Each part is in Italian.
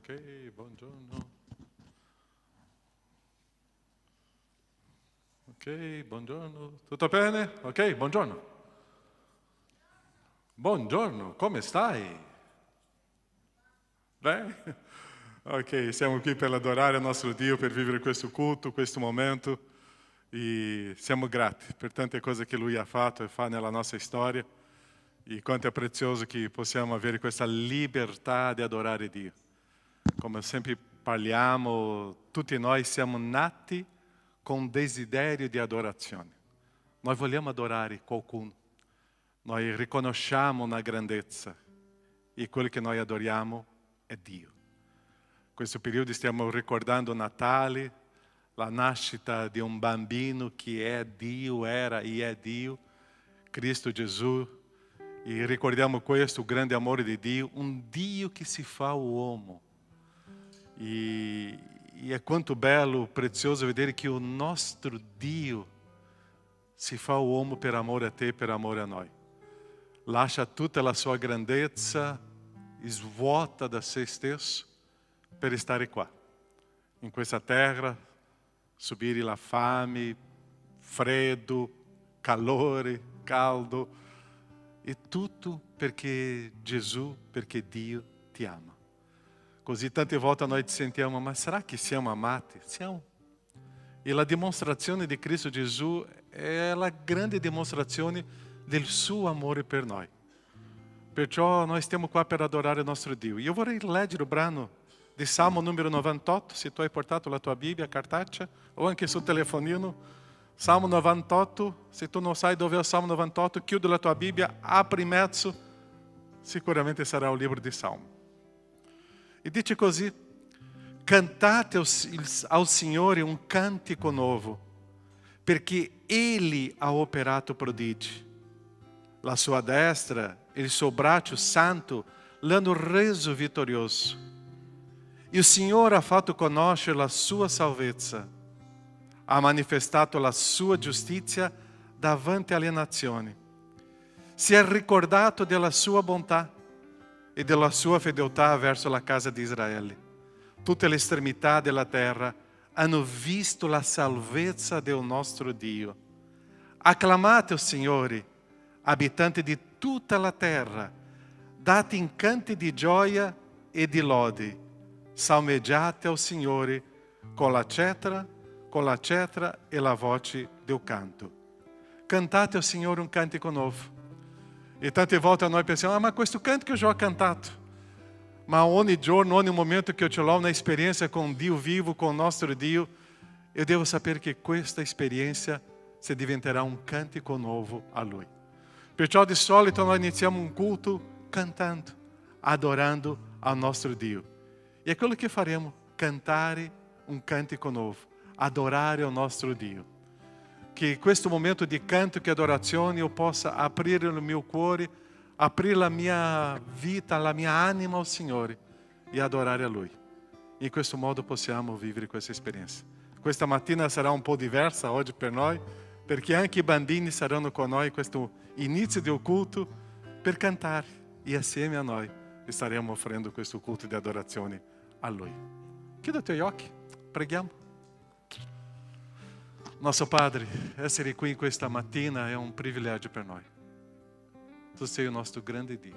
Ok, buongiorno. Ok, buongiorno. Tutto bene? Ok, buongiorno. Buongiorno, come stai? Bem? Ok, siamo qui per adorare il nostro Dio, per vivere questo culto, questo momento. E siamo grati per tante cose che Lui ha fatto e fa nella nostra storia. E quanto è prezioso che possiamo avere questa libertà di adorare Dio. Come sempre parliamo, tutti noi siamo nati con un desiderio di adorazione. Noi vogliamo adorare qualcuno. Noi riconosciamo una grandezza e quello che noi adoriamo è Dio. In questo periodo stiamo ricordando Natale, la nascita di un bambino che è Dio, era e è Dio, Cristo Gesù. E ricordiamo questo, o grande amore di Dio, um Dio que se fa uomo. E é quanto bello, prezioso vedere che o nostro Dio si fa uomo per amore a te, per amore a noi. Lascia tutta la sua grandezza, svuota da se stesso per stare qua, in questa terra, subire la fame, freddo, calore, caldo, e tutto perché Gesù, perché Dio ti ama. Così tante volte noi ci sentiamo, ma sarà che siamo amati? Siamo. E la dimostrazione di Cristo Gesù è la grande dimostrazione del suo amore per noi. Perciò noi stiamo qua per adorare il nostro Dio. Io vorrei leggere il brano di Salmo numero 98, se tu hai portato la tua Bibbia cartacea o anche sul telefonino. Salmo 98, se tu non sai dove è il Salmo 98, chiudi la tua Bibbia, apri in mezzo, sicuramente sarà il libro di Salmo. E dice così: cantate ao Signore un cantico novo, perché Ele ha operato prodigi. La sua destra, il suo braccio santo, l'hanno reso vitorioso. E il Signore ha fatto conoscere la sua salvezza, ha manifestato la sua giustizia davanti alle nazioni. Si è ricordato della sua bontà e della sua fedeltà verso la casa di Israele. Tutte le estremità della terra hanno visto la salvezza del nostro Dio. Acclamate il Signore, abitanti di tutta la terra, date in canti di gioia e di lode, salmeggiate al Signore con la cetra e la voce del canto. Cantate al Signore un cantico novo. E tante volte noi pensiamo, ma questo canto que eu já ho cantato. Ma ogni giorno, ogni momento che io ce l'ho una esperienza con Dio vivo, con il nostro Dio, io devo sapere che questa esperienza si diventerà un cantico nuovo a Lui. Perciò di solito noi iniziamo un culto cantando, adorando al nostro Dio. E è quello che faremo, cantare un cantico nuovo, adorare al nostro Dio. Che questo momento di canto e adorazione io possa aprire il mio cuore, aprire la mia vita, la mia anima al Signore e adorare a Lui. In questo modo possiamo vivere questa esperienza. Questa mattina sarà un po' diversa oggi per noi, perché anche i bambini saranno con noi in questo inizio del culto per cantare e assieme a noi staremo offrendo questo culto di adorazione a Lui. Chiuda i tuoi occhi, preghiamo. Nosso Padre, essere qui questa mattina è un privilegio per noi. Tu sei il nostro grande Dio.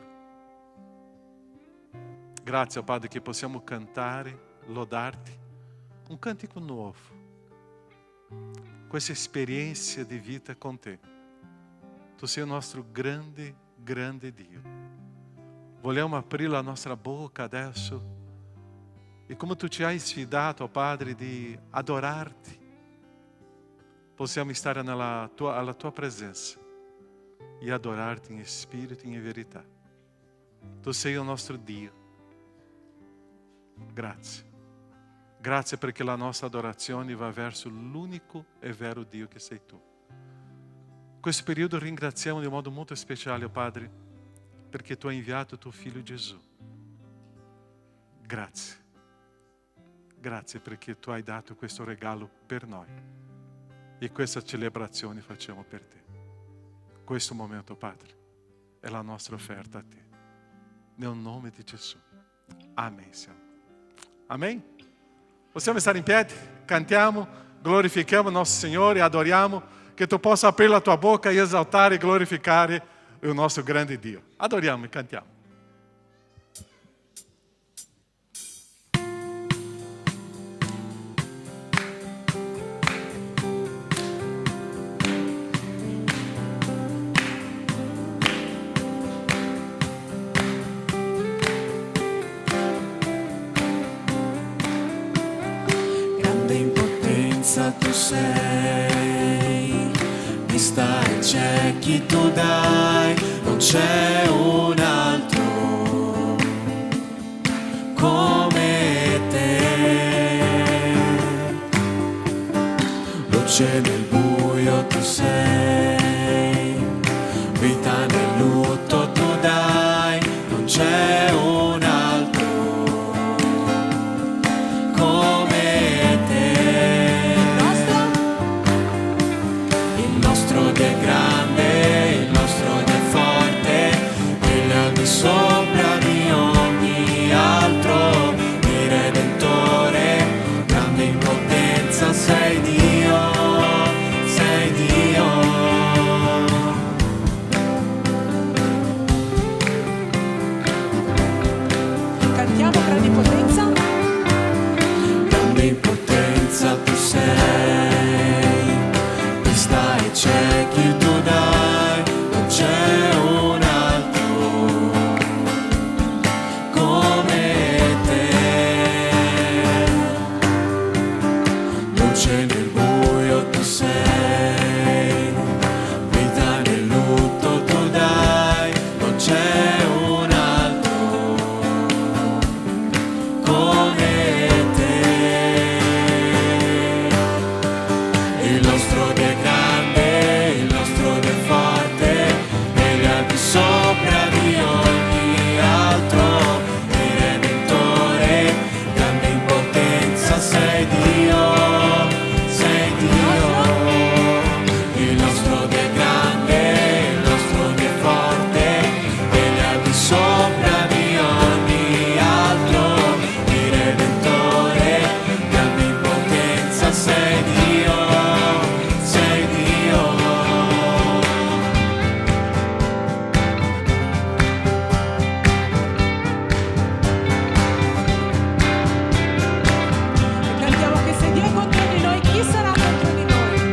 Grazie, Padre, che possiamo cantare, lodarti, un cantico nuovo. Questa esperienza di vita con te. Tu sei il nostro grande, grande Dio. Vogliamo aprire la nostra bocca adesso e come tu ci hai sfidato, Padre, di adorarti, possiamo stare alla tua presenza e adorarti in spirito e in verità. Tu sei il nostro Dio. Grazie. Grazie perché la nostra adorazione va verso l'unico e vero Dio che sei tu. In questo periodo ringraziamo in modo molto speciale, Padre, perché tu hai inviato tuo Figlio Gesù. Grazie. Grazie perché tu hai dato questo regalo per noi. E questa celebrazione facciamo per te. Questo momento, Padre, è la nostra offerta a te. Nel nome di Gesù. Amém, Senhor. Amém? Possiamo stare in piedi? Cantiamo, glorifichiamo il nostro Signore, adoriamo, che tu possa aprire la tua bocca e esaltare e glorificare il nostro grande Dio. Adoriamo e cantiamo. Tu sei, vista e ciechi tu dai, non c'è un altro come te. Luce nel buio tu sei, vita nel lutto tu dai, non c'è un altro come Dio è grande, il nostro Dio è forte, Egli è al di sopra di ogni altro, il Redentore, grande in potenza, sei Dio, sei Dio. Cantiamo grande in potenza. Grande in potenza tu sei, vista e ciechi tu dai, non c'è un altro come te. Luce nel buio tu sei, vita nel lutto tu dai, non c'è un altro come te. Il nostro Dio è grande, il nostro Dio è forte, Egli è al di sopra di ogni altro, il Redentore, grande in potenza, sei Dio, sei Dio. Il nostro Dio è grande, il nostro Dio è forte, Egli è al di sopra di ogni altro, il Redentore, grande in potenza, sei Dio, sei Dio. Cantiamo che se Dio è contro di noi, chi sarà contro di noi? Se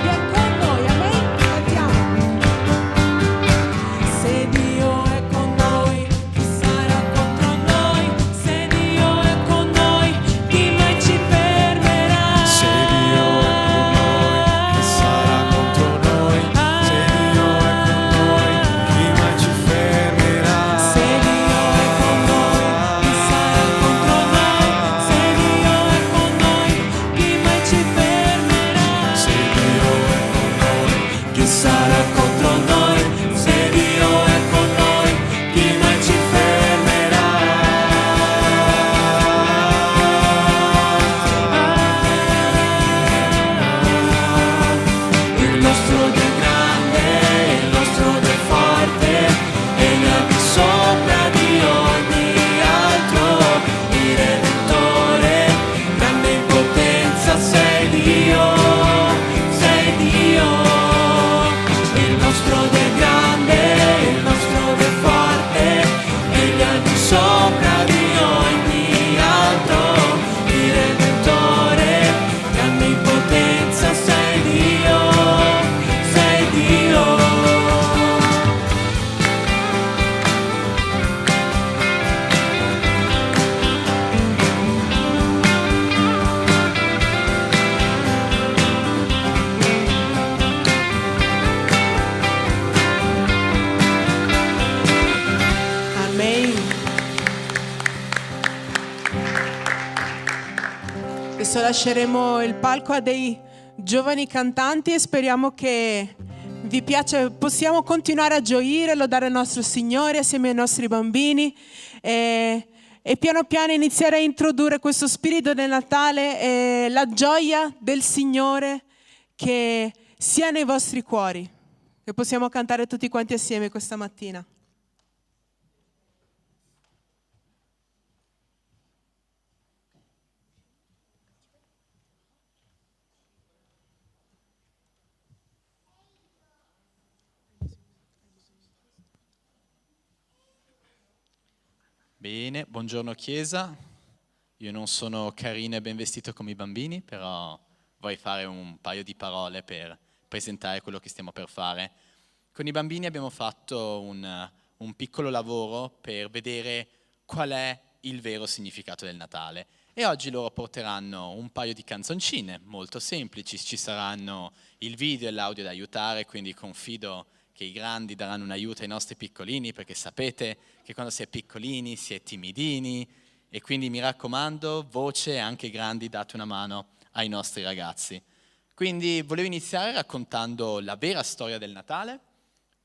Dio è con noi, amen? Cantiamo. Se Dio è con noi, chi sarà contro noi? Se Dio è con noi, chi mai ci fermerà? Se Dio è con noi, chi sarà contro noi? Se Dio è con noi, chi mai ci fermerà? Se Dio è con noi, chi sarà contro noi? Se Dio è con noi, chi mai ci fermerà? Se Dio è con noi, chi sarà contro noi? Se Dio è con noi, chi mai ci fermerà? Il nostro Dio è grande, il nostro Dio è forte, Egli è al di sopra di ogni altro, il Redentore, grande in potenza, sei Dio, sei Dio. Il nostro Dio è grande, il nostro Dio è forte, Egli è al di sopra di ogni altro, il Redentore, grande in potenza, sei Dio, sei Dio. Amen. Adesso lasceremo il palco a dei giovani cantanti e speriamo che vi piaccia. Possiamo continuare a gioire, lodare il nostro Signore assieme ai nostri bambini e piano piano iniziare a introdurre questo spirito del Natale e la gioia del Signore che sia nei vostri cuori, che possiamo cantare tutti quanti assieme questa mattina. Bene, buongiorno Chiesa. Io non sono carino e ben vestito come i bambini, però vorrei fare un paio di parole per presentare quello che stiamo per fare. Con i bambini abbiamo fatto un piccolo lavoro per vedere qual è il vero significato del Natale. E oggi loro porteranno un paio di canzoncine molto semplici, ci saranno il video e l'audio da aiutare, quindi confido che i grandi daranno un aiuto ai nostri piccolini, perché sapete che quando si è piccolini si è timidini, e quindi mi raccomando, voce, anche i grandi, date una mano ai nostri ragazzi. Quindi volevo iniziare raccontando la vera storia del Natale,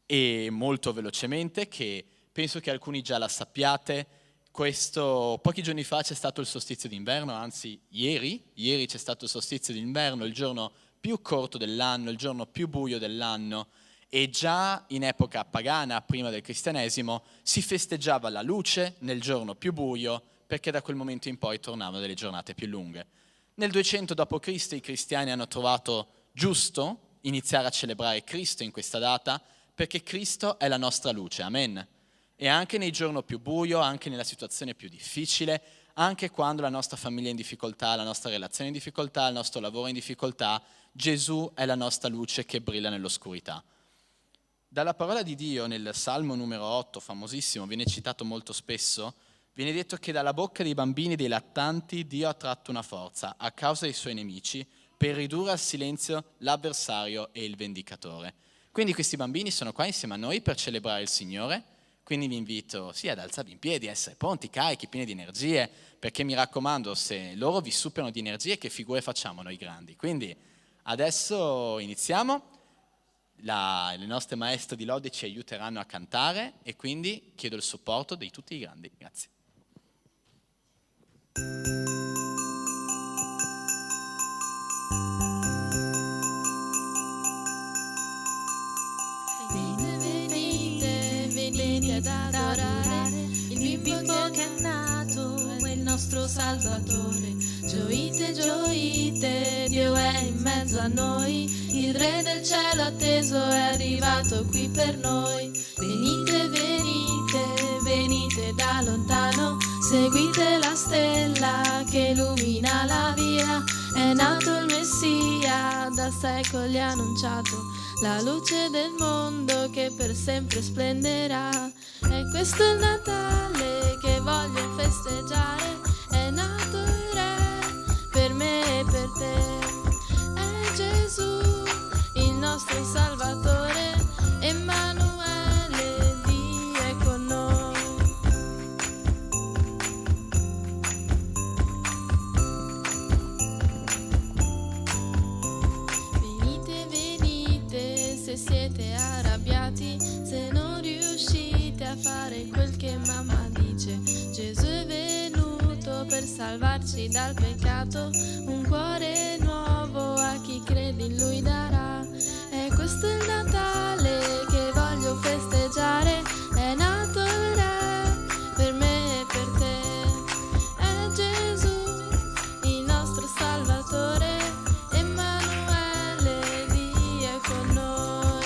e molto velocemente, che penso che alcuni già la sappiate. Pochi giorni fa c'è stato il solstizio d'inverno, anzi ieri c'è stato il solstizio d'inverno, il giorno più corto dell'anno, il giorno più buio dell'anno, e già in epoca pagana, prima del cristianesimo, si festeggiava la luce nel giorno più buio, perché da quel momento in poi tornavano delle giornate più lunghe. Nel 200 d.C. i cristiani hanno trovato giusto iniziare a celebrare Cristo in questa data, perché Cristo è la nostra luce, amen. E anche nel giorno più buio, anche nella situazione più difficile, anche quando la nostra famiglia è in difficoltà, la nostra relazione è in difficoltà, il nostro lavoro è in difficoltà, Gesù è la nostra luce che brilla nell'oscurità. Dalla parola di Dio nel Salmo numero 8, famosissimo, viene citato molto spesso, viene detto che dalla bocca dei bambini e dei lattanti Dio ha tratto una forza a causa dei suoi nemici per ridurre al silenzio l'avversario e il vendicatore. Quindi questi bambini sono qua insieme a noi per celebrare il Signore, quindi vi invito ad alzarvi in piedi, a essere pronti, carichi, pieni di energie, perché mi raccomando, se loro vi superano di energie, che figure facciamo noi grandi? Quindi adesso iniziamo. Le nostre maestre di lode ci aiuteranno a cantare e quindi chiedo il supporto di tutti i grandi. Grazie. Venite ad adorare il bimbo che è nato, è il nostro Salvatore. Gioite, gioite, Dio è in mezzo a noi, il Re del cielo atteso è arrivato qui per noi. Venite, venite, venite da lontano, seguite la stella che illumina la via. È nato il Messia, da secoli annunciato, la luce del mondo che per sempre splenderà. E questo è il Natale che voglio festeggiare, è nato il Re per me e per te. È Gesù, il nostro Salvatore, Emanuele, Dio è con noi. Venite, venite, se siete arrabbiati, se non riuscite a fare quel che mamma dice. Gesù è venuto per salvarci dal peccato, un cuore nuovo a chi crede in Lui darà. E questo è il Natale che voglio festeggiare, è nato il Re per me e per te. È Gesù, il nostro Salvatore, Emanuele, Dio è con noi.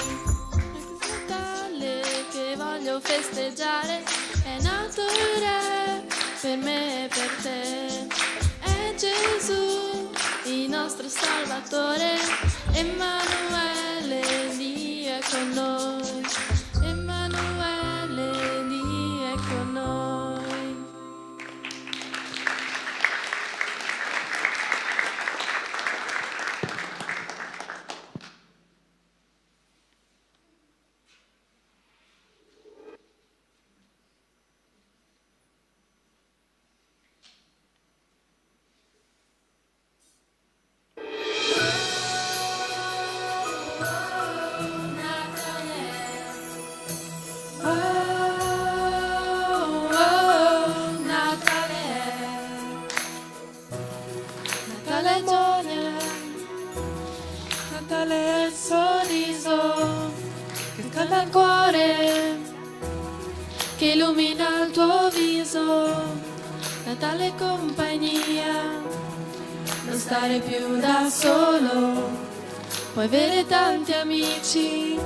È questo il Natale che voglio festeggiare, è nato il Re per me e per te. È Gesù, il nostro Salvatore, Emanuele, Dio è con noi. Emanuele, Dio è con noi. Natale gioia, Natale è il sorriso che scalda il cuore, che illumina il tuo viso. Natale è compagnia, non stare più da solo, puoi avere tanti amici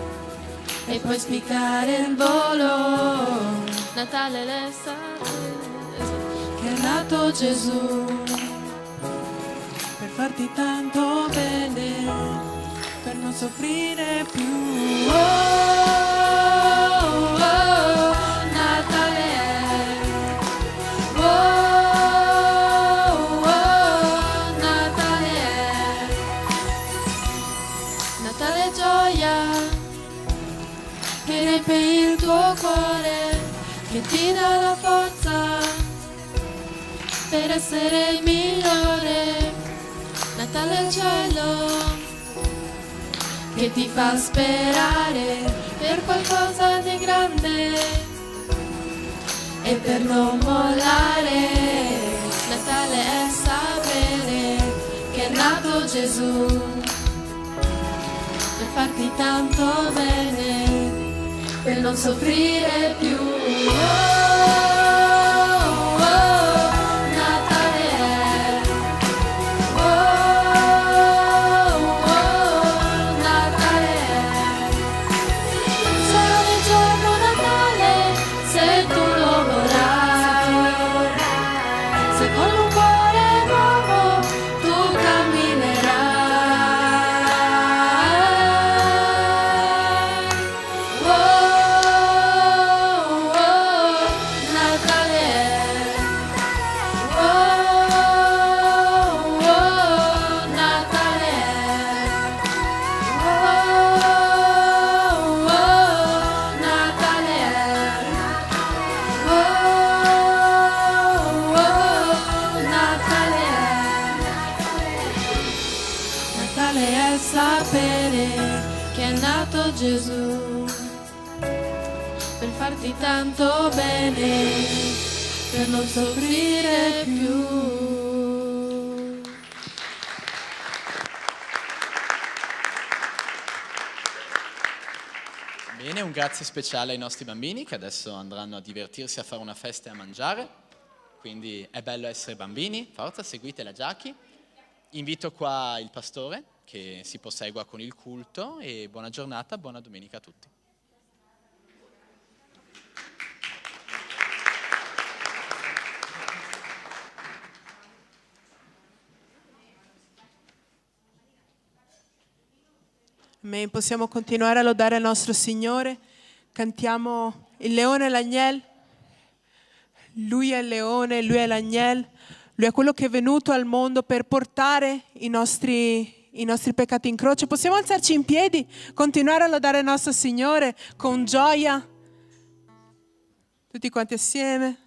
e puoi spiccare il volo. Natale è l'estate. nato Gesù per farti tanto bene, per non soffrire più. Oh, oh, Natale è. Oh, oh, Natale è. Natale è gioia che riempie il tuo cuore, che ti dà la forza per essere il migliore. Natale è il cielo che ti fa sperare per qualcosa di grande e per non mollare. Natale è sapere che è nato Gesù per farti tanto bene, per non soffrire più. Gesù per farti tanto bene, per non soffrire più. Bene, un grazie speciale ai nostri bambini che adesso andranno a divertirsi, a fare una festa e a mangiare, quindi è bello essere bambini, forza, seguite la Giacchi. Invito qua il pastore che si prosegua con il culto e buona giornata, buona domenica a tutti. Amen. Possiamo continuare a lodare il nostro Signore. Cantiamo il leone e l'agnello. Lui è il leone, lui è l'agnello. Lui è quello che è venuto al mondo per portare i nostri peccati in croce. Possiamo alzarci in piedi, continuare a lodare il nostro Signore con gioia, tutti quanti assieme,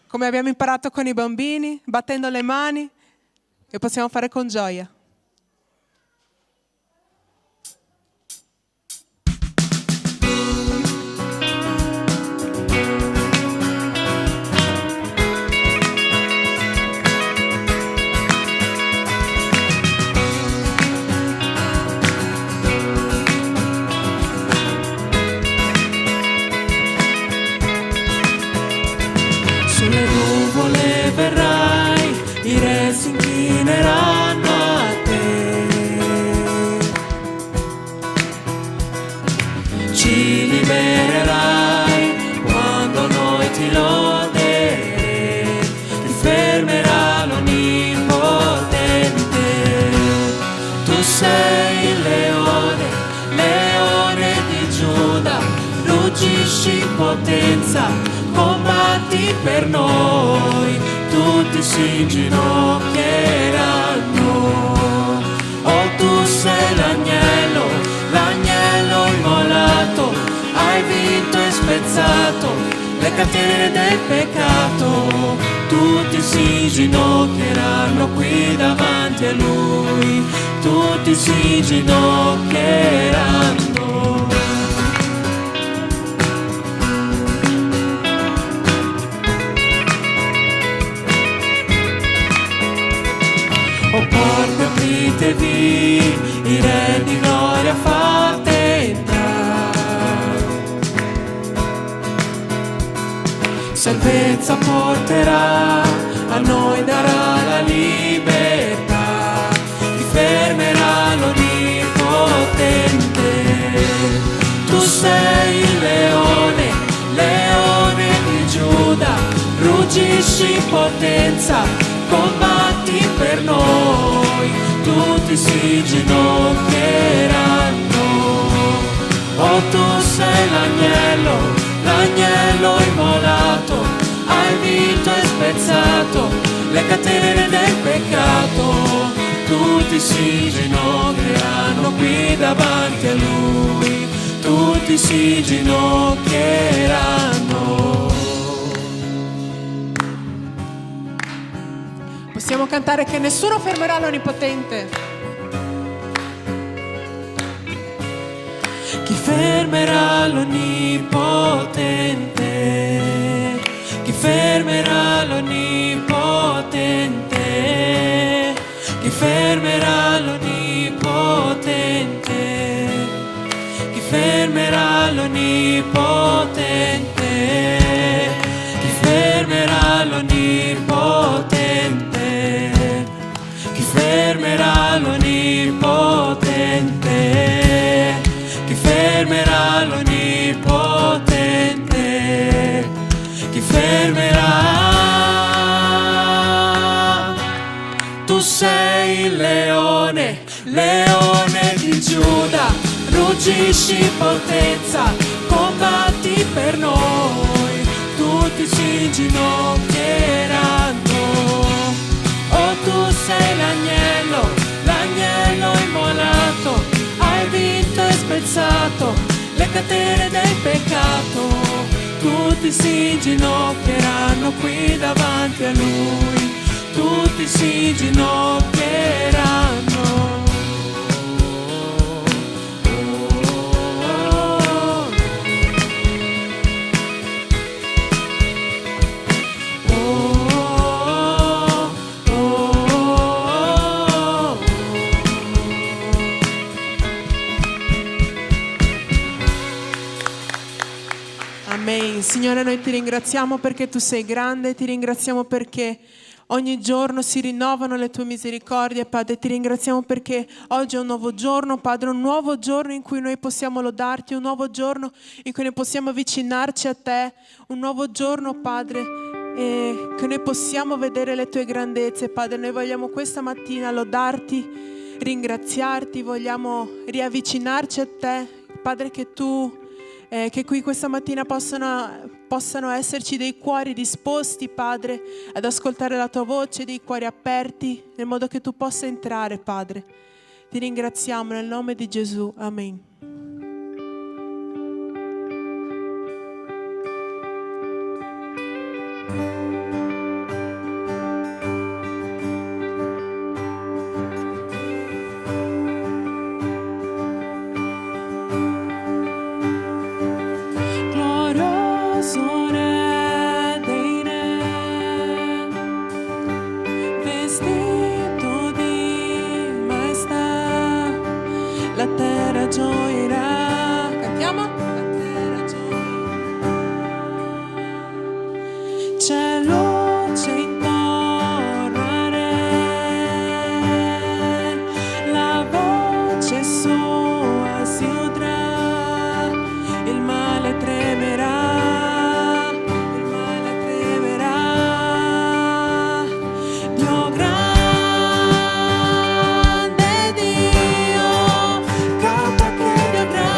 come abbiamo imparato con i bambini, battendo le mani, e possiamo fare con gioia. Verrai, i re si inchineranno a te. Ci libererai quando noi ti loderemo, ti fermerà l'Onnipotente. Tu sei il leone, leone di Giuda, ruggisci in potenza, combatti per noi, tutti si inginocchieranno. Oh, tu sei l'agnello, l'agnello immolato, hai vinto e spezzato le catene del peccato. Tutti si inginocchieranno qui davanti a Lui, tutti si inginocchieranno. Oh, porte, apritevi, i re di gloria fate entrare. Salvezza porterà, a noi darà la libertà, ti fermerà l'Onnipotente. Tu sei il leone, leone di Giuda, ruggi ruggisci in potenza, combatti per noi, tutti si ginocchieranno. Oh, tu sei l'agnello, l'agnello immolato, hai vinto e spezzato le catene del peccato. Tutti si ginocchieranno qui davanti a Lui, tutti si ginocchieranno. Possiamo cantare che nessuno fermerà l'Onnipotente. Chi fermerà l'Onnipotente? Chi fermerà l'Onnipotente? Chi fermerà l'Onnipotente? Chi fermerà l'Onnipotente? Chi fermerà l'Onnipotente? Chi fermerà l'Onnipotente? Chi fermerà l'Onnipotente? Chi fermerà? Tu sei il leone, leone di Giuda, ruggisci in potenza, combatti per noi, tutti si ginocchieranno. Oh, tu sei l'agnello, l'agnello immolato, hai vinto e spezzato le catene del peccato. Tutti si ginocchieranno qui davanti a Lui, tutti si ginocchieranno. Amen. Signore, noi ti ringraziamo perché tu sei grande, ti ringraziamo perché ogni giorno si rinnovano le tue misericordie, Padre. Ti ringraziamo perché oggi è un nuovo giorno, Padre, un nuovo giorno in cui noi possiamo lodarti, un nuovo giorno in cui noi possiamo avvicinarci a te, un nuovo giorno, Padre, che noi possiamo vedere le tue grandezze, Padre. Noi vogliamo questa mattina lodarti, ringraziarti, vogliamo riavvicinarci a te, Padre, che qui questa mattina possano esserci dei cuori disposti, Padre, ad ascoltare la tua voce, dei cuori aperti, nel modo che tu possa entrare, Padre. Ti ringraziamo nel nome di Gesù. Amen. La terra gioirà. Cantiamo? La terra gioirà. C'è luce intorno a re, la voce sua si udrà, il male tremerà, il male tremerà. Dio grande Dio, canta che Dio grande.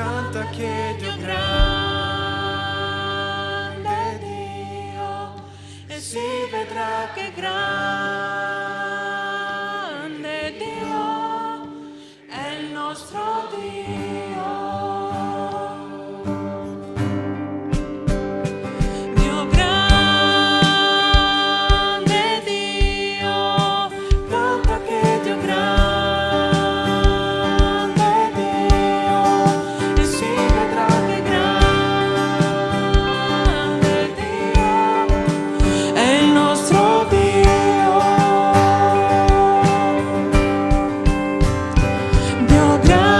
canta che Dio è grande Dio, e si vedrà che grande Dio è il nostro Dio. Dio grande Dio, canta che Dio è grande Dio, e si vedrà che grande Dio è il nostro Dio. Dio grande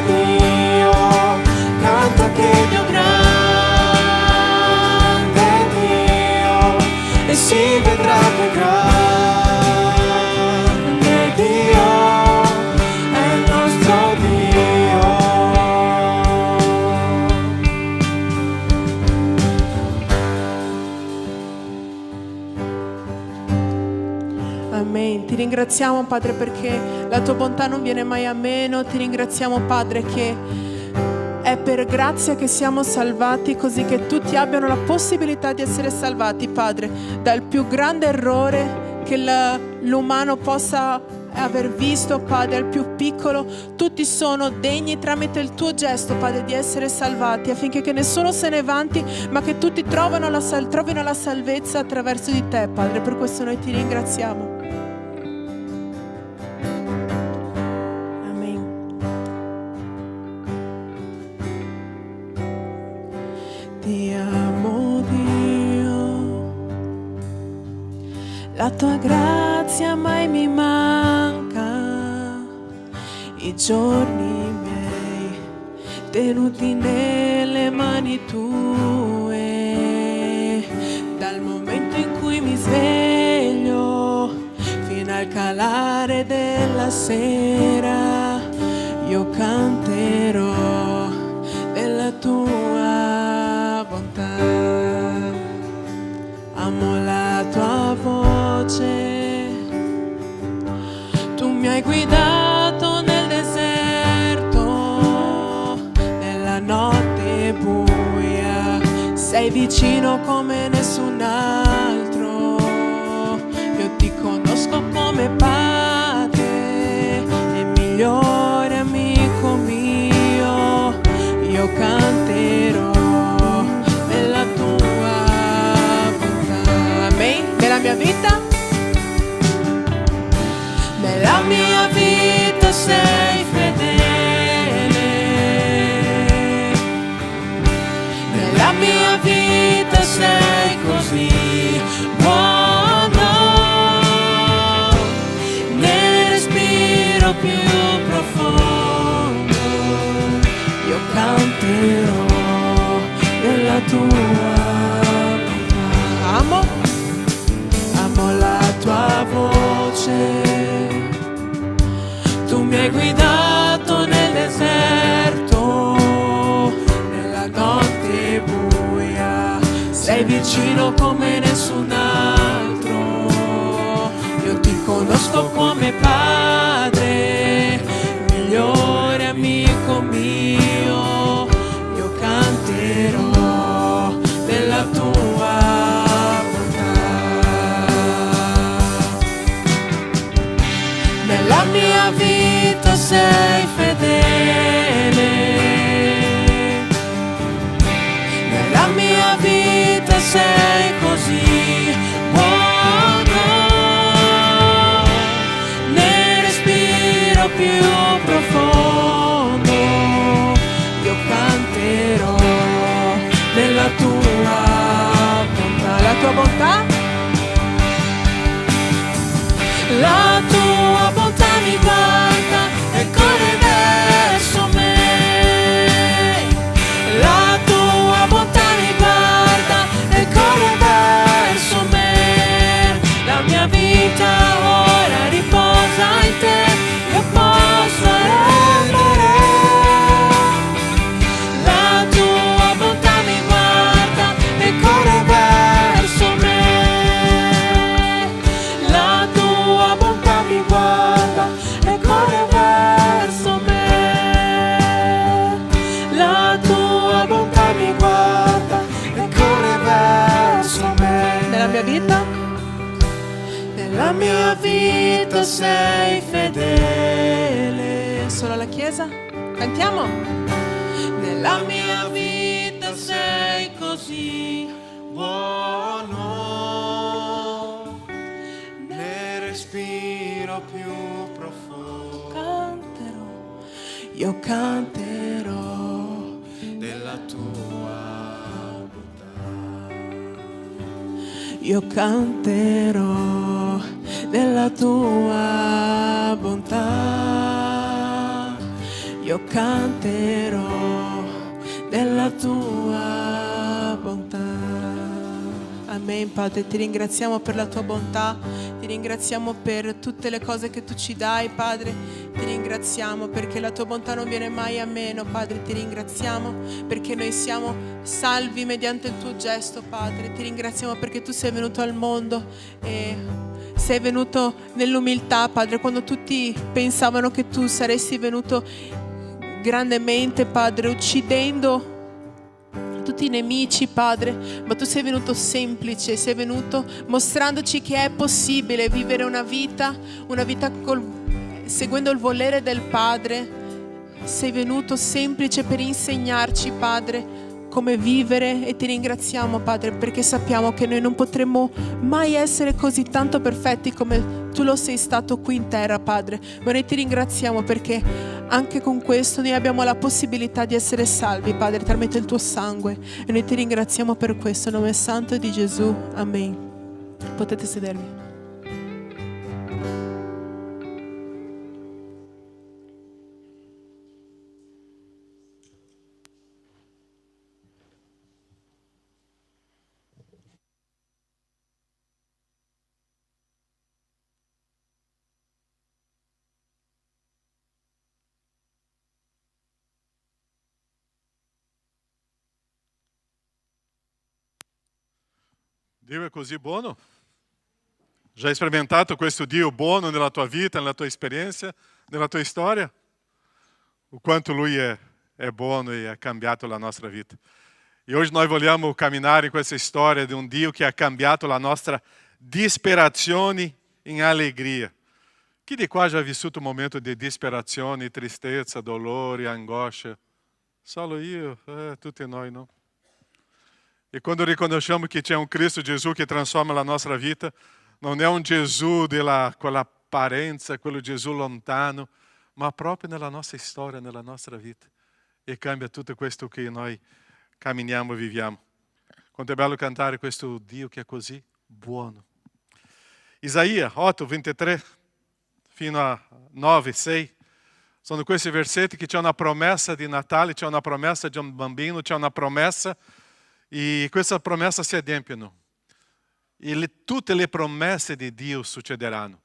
Dio, canta che Dio è grande Dio, e si vedrà che grande Dio è il nostro Dio. Amen. Ti ringraziamo, Padre, perché la tua bontà non viene mai a meno. Ti ringraziamo, Padre, che è per grazia che siamo salvati, così che tutti abbiano la possibilità di essere salvati, Padre, dal più grande errore che l'umano possa aver visto, Padre, al più piccolo. Tutti sono degni tramite il tuo gesto, Padre, di essere salvati, affinché che nessuno se ne vanti, ma che tutti trovino la salvezza attraverso di te, Padre. Per questo noi ti ringraziamo. Amen. Ti amo, Dio, la tua grazia mai mi manca, i giorni miei tenuti nelle mani tue, dal momento in cui mi sveglio fino al calare della sera, io canterò della tua bontà. Amo la tua voce, tu mi hai guidato nel deserto, nella notte buia, sei vicino come nessun altro. Io ti conosco come Padre e migliore amico mio, io canterò della tua bontà. Amen. Nella mia vita, nella mia vita sei fedele, nella mia vita sei così buono, nel respiro più profondo io canterò della tua bontà. Amo la tua voce, tu mi hai guidato nel deserto, nella notte buia, sei vicino come nessun altro. Io ti conosco come Padre, migliore amico mio, io canterò della tua bontà. Nella mia vita sei fedele, nella mia vita sei così mia vita sei fedele. Solo la Chiesa? Cantiamo. Nella mia vita sei così buono, nel respiro più profondo Canterò, io canterò della tua bontà. Io canterò della tua bontà. Io canterò della tua bontà. Amen, Padre, ti ringraziamo per la tua bontà, ti ringraziamo per tutte le cose che tu ci dai, Padre, ti ringraziamo perché la tua bontà non viene mai a meno, Padre, ti ringraziamo perché noi siamo salvi mediante il tuo gesto, Padre, ti ringraziamo perché tu sei venuto al mondo e sei venuto nell'umiltà, Padre, quando tutti pensavano che tu saresti venuto grandemente, Padre, uccidendo tutti i nemici, Padre, ma tu sei venuto semplice, sei venuto mostrandoci che è possibile vivere una vita seguendo il volere del Padre. Sei venuto semplice per insegnarci, Padre, come vivere e ti ringraziamo, Padre, perché sappiamo che noi non potremo mai essere così tanto perfetti come tu lo sei stato qui in terra, Padre, ma noi ti ringraziamo perché anche con questo noi abbiamo la possibilità di essere salvi, Padre, tramite il tuo sangue, e noi ti ringraziamo per questo, in nome santo di Gesù, amen. Potete sedervi. Dio è così buono? Già hai sperimentato questo Dio buono nella tua vita, nella tua esperienza, nella tua storia? O quanto Lui è buono e ha cambiato la nostra vita. E oggi noi vogliamo camminare in questa storia di un Dio che ha cambiato la nostra disperazione in allegria. Chi di qua já ha vissuto un momento di disperazione, tristezza, dolore, angoscia? Solo io? Tutti noi, no? E quando riconosciamo che c'è un Cristo Gesù che trasforma la nostra vita, non è un Gesù con l'apparenza, quello Gesù lontano, ma proprio nella nostra storia, nella nostra vita. E cambia tutto questo che noi camminiamo e viviamo. Quanto è bello cantare questo Dio che è così buono. Isaia 8, 23 fino a 9, 6. Sono questi versetti che c'è una promessa di Natale, c'è una promessa di un bambino, c'è una promessa e questa promessa si adempiono. E tutte le promesse di Dio succederanno.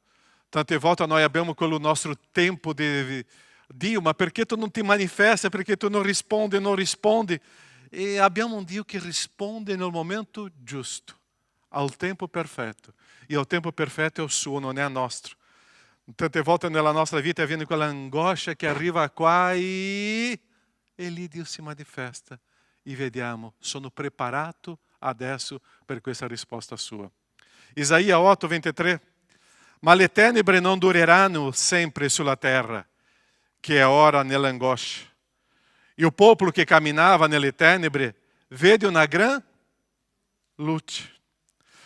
Tante volte noi abbiamo quello nostro tempo di Dio, ma perché tu non ti manifesta, perché tu non rispondi? E abbiamo un Dio che risponde nel momento giusto, al tempo perfetto. E il tempo perfetto è il suo, non è nostro. Tante volte nella nostra vita viene quella angoscia che arriva qua e lì Dio si manifesta. E vediamo, sono preparato adesso per questa risposta sua. Isaia 8, 23. Ma le tenebre non dureranno sempre sulla terra, che è ora nell'angoscia. E il popolo che camminava nelle tenebre vede una gran luce.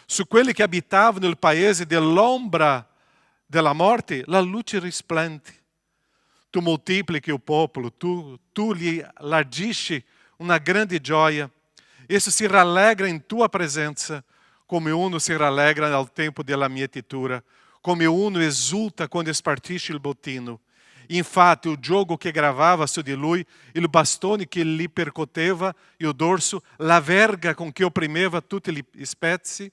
Su quelli che abitavano nel paese dell'ombra della morte, la luce risplende. Tu moltiplichi il popolo, tu gli largisci una grande gioia. Esso si rallegra in tua presenza, come uno si rallegra nel tempo della mietitura, come uno esulta quando spartisce il bottino. Infatti il giogo che gravava su di lui, il bastone che gli percoteva il dorso, la verga con che opprimeva tutti gli spezzi,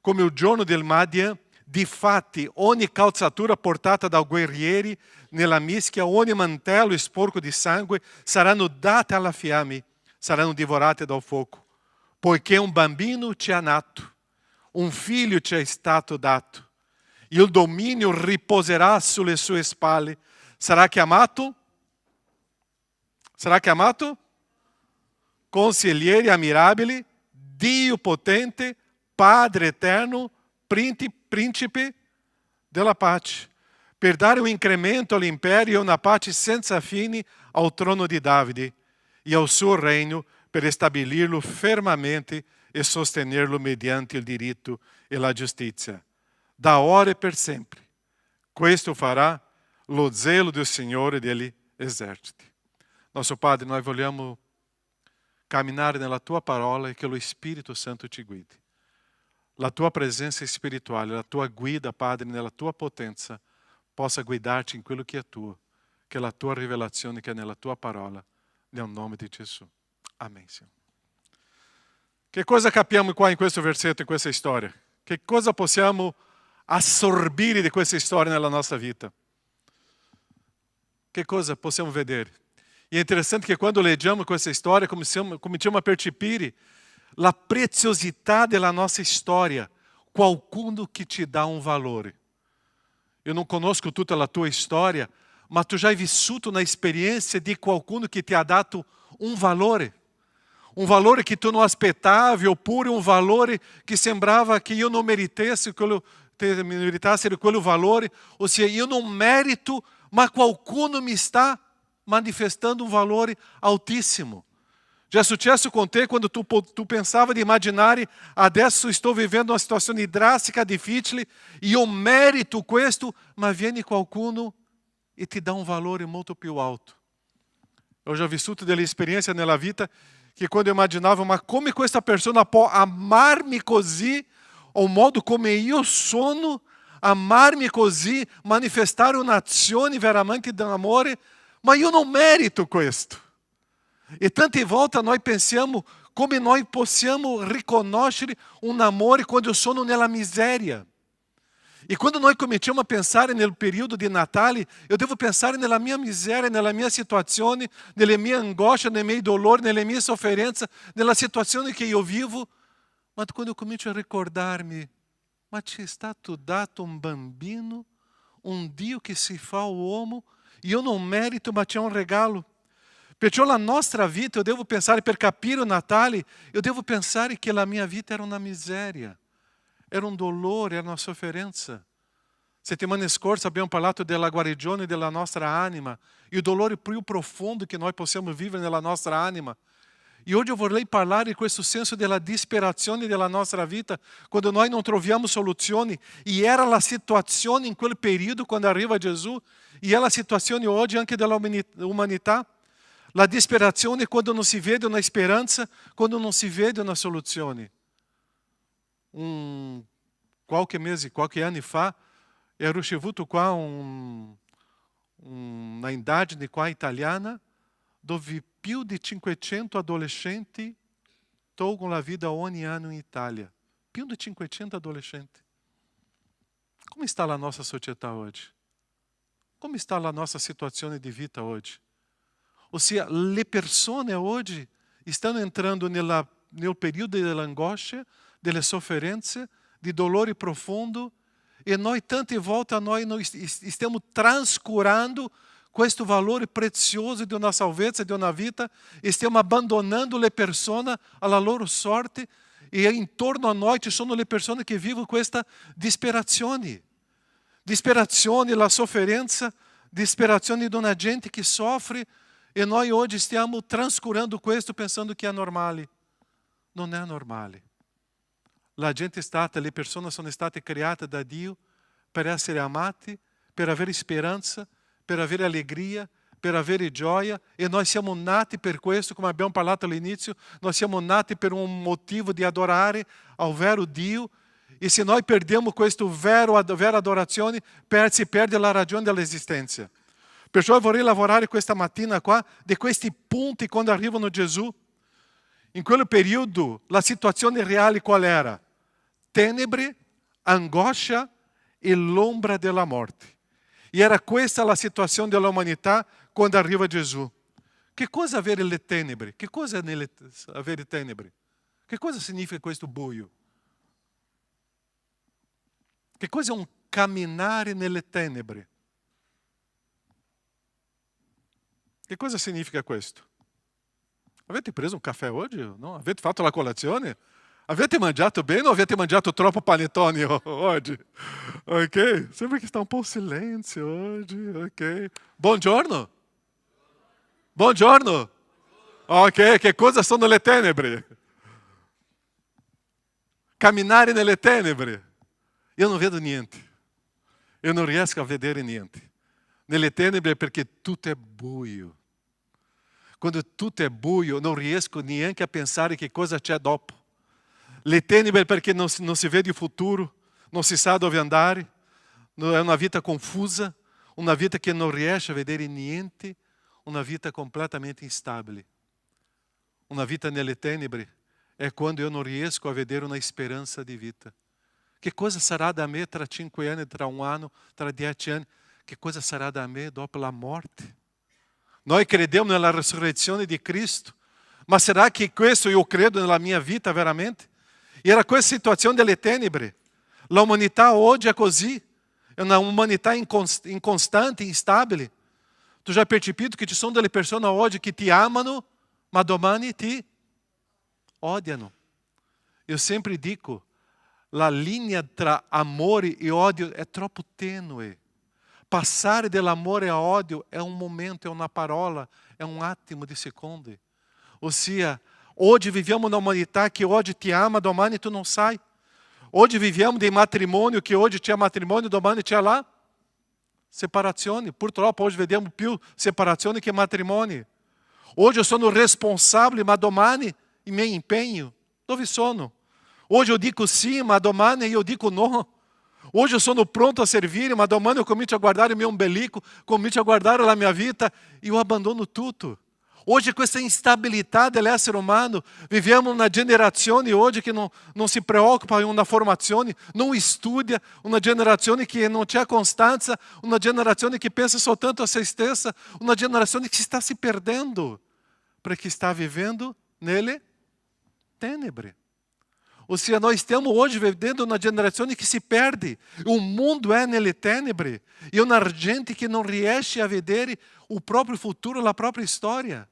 come il giorno del Madian. Difatti ogni calzatura portata dai guerrieri nella mischia, ogni mantello sporco di sangue saranno date alla fiamme, saranno divorate dal fuoco. Poiché un bambino ci è nato, un figlio ci è stato dato, il dominio riposerà sulle sue spalle. Sarà chiamato Consigliere ammirabile, Dio potente, Padre eterno, principe della pace, per dare un incremento all'impero e una pace senza fine al trono di Davide e al suo regno, per stabilirlo fermamente e sostenerlo mediante il diritto e la giustizia, da ora e per sempre. Questo farà lo zelo del Signore degli eserciti. Nostro Padre, noi vogliamo camminare nella Tua parola e che lo Spirito Santo ci guidi. La Tua presenza spirituale, la Tua guida, Padre, nella Tua potenza, possa guidarci in quello che è tuo, che è la Tua rivelazione che è nella Tua parola, nel nome di Gesù. Amen, Signore. Che cosa capiamo qua in questo versetto, in questa storia? Che cosa possiamo assorbire di questa storia nella nostra vita? Che cosa possiamo vedere? E è interessante che quando leggiamo questa storia cominciamo a percepire la preziosità della nostra storia, qualcuno che ti dà un valore. Eu não conosco tutta la tua storia, ma tu já hai vissuto una esperienza di qualcuno che ti ha dato un valore che tu non aspettavi, oppure un valore che sembrava che io non meritasse quello valore, ossia io non merito, ma qualcuno mi sta manifestando un valore altissimo. Já é successo com te quando tu pensava di immaginare adesso sto vivendo una situazione drastica, difficile, e io merito questo, ma viene qualcuno e ti dà un valore molto più alto. Eu já vissuto delle esperienze nella vita che quando eu immaginavo, ma come questa persona può amarmi così, o modo come io sono, amarmi così, manifestare un'azione veramente d'amore, ma io non merito questo. E tante volte noi pensiamo come noi possiamo riconoscere un amore quando eu sono nella miseria. E quando noi cominciamo a pensare nel periodo di Natale, eu devo pensare nella mia miseria, nella mia situazione, nelle mie angosce, nei miei dolori, nelle mie sofferenze, nella situazione che io vivo. Ma quando eu comincio a ricordarmi, ma ci è stato dato un bambino, un Dio che si fa uomo, e eu non merito, ma c'è un regalo. Perciò la nostra vita, eu devo pensare, per capire o Natale, eu devo pensare che la mia vita era una miseria. Era un dolore, era una sofferenza. Settimana scorsa abbiamo parlato della guarigione della nostra anima e il dolore più profondo che noi possiamo vivere nella nostra anima. E oggi eu vorrei parlare di questo senso della disperazione della nostra vita, quando noi non troviamo soluzioni. E era la situazione in quel periodo quando arriva Gesù, e è la situazione oggi anche della umanità. La disperazione quando non si vede una speranza, quando non si vede una soluzione. Qualche mese, qualche anni fa, ero ricevuto qua una indagine qua italiana dove più di 500 adolescenti tolgono la vita ogni anno in Italia. Più di 500 adolescenti. Come sta la nostra società oggi? Come sta la nostra situazione di vita oggi? Ossia, le persone oggi stanno entrando nel periodo dell'angoscia, delle sofferenze, di dolore profondo, e noi tante volte noi stiamo trascurando questo valore prezioso di una salvezza, di una vita, e stiamo abbandonando le persone alla loro sorte, e intorno a noi ci sono le persone che vivono questa disperazione. Disperazione, la sofferenza, disperazione di una gente che soffre, e noi oggi stiamo trascurando questo pensando che è normale. Non è normale. Le persone sono state create da Dio per essere amate, per avere speranza, per avere allegria, per avere gioia, e noi siamo nati per questo, come abbiamo parlato all'inizio, noi siamo nati per un motivo di adorare al vero Dio, e se noi perdiamo questa vera adorazione, si perde la ragione dell'esistenza. Perciò eu vorrei lavorare questa mattina qua di questi punti quando arrivano Gesù. In quel periodo la situazione reale qual era? Tenebre, angoscia e l'ombra della morte. E era questa la situazione dell'umanità quando arriva Gesù. Che cosa avere le tenebre? Che cosa è avere tenebre? Che cosa significa questo buio? Che cosa è un camminare nelle tenebre? Che cosa significa questo? Avete preso un caffè oggi? No? Avete fatto la colazione? Avete mangiato bene o avete mangiato troppo panetone oggi? Ok? Sembra che sta un po' silenzio oggi. Ok? Buongiorno. Buongiorno. Ok, che cosa sono le tenebre? Camminare nelle tenebre. Io non vedo niente. Io non riesco a vedere niente. Nelle tenebre perché tutto è buio. Quando tutto è buio non riesco neanche a pensare che cosa c'è dopo. Le tenebre perché non si vede il futuro, non si sa dove andare, è una vita confusa, una vita che non riesce a vedere niente, una vita completamente instabile. Una vita nelle tenebre è quando io non riesco a vedere una speranza di vita. Che cosa sarà da me tra 5 anni, tra 1 anno, tra 10 anni? Che cosa sarà da me dopo la morte? Noi crediamo nella resurrezione di Cristo, ma será che questo io credo nella mia vita veramente? Era questa situazione delle tenebre. L'umanità oggi è così, è una umanità inconstante, instabile. Tu já percepito che ci sono delle persone oggi che ti amano, ma domani ti odiano. Io sempre dico, la linea tra amore e odio è troppo tenue. Passare dell'amore a odio è un momento, è una parola, è un attimo di secondi. Ossia, oggi viviamo una umanità che oggi ti ama, domani tu non sai. Oggi viviamo di matrimonio che oggi c'è matrimonio, domani c'è la separazione. Purtroppo oggi vediamo più separazione che matrimoni. Oggi io sono responsabile, ma domani i miei impegni, dove sono? Hoje eu digo sim, ma domani io dico no. Hoje eu sono pronto a servire, ma domani eu comincio a guardare il mio ombelico, comincio a guardare la mia vita e eu abandono tutto. Hoje questa instabilità dell'essere umano, viviamo una generazione oggi che non si preoccupa in una formazione, non studia, una generazione che non c'è costanza, una generazione che pensa soltanto a se stessa, una generazione che sta si perdendo, perché sta vivendo nelle tenebre. Ossia, nós stiamo oggi vivendo una generazione che si perde. O mundo è nelle tenebre. E una gente che non riesce a vedere il proprio futuro, la propria storia.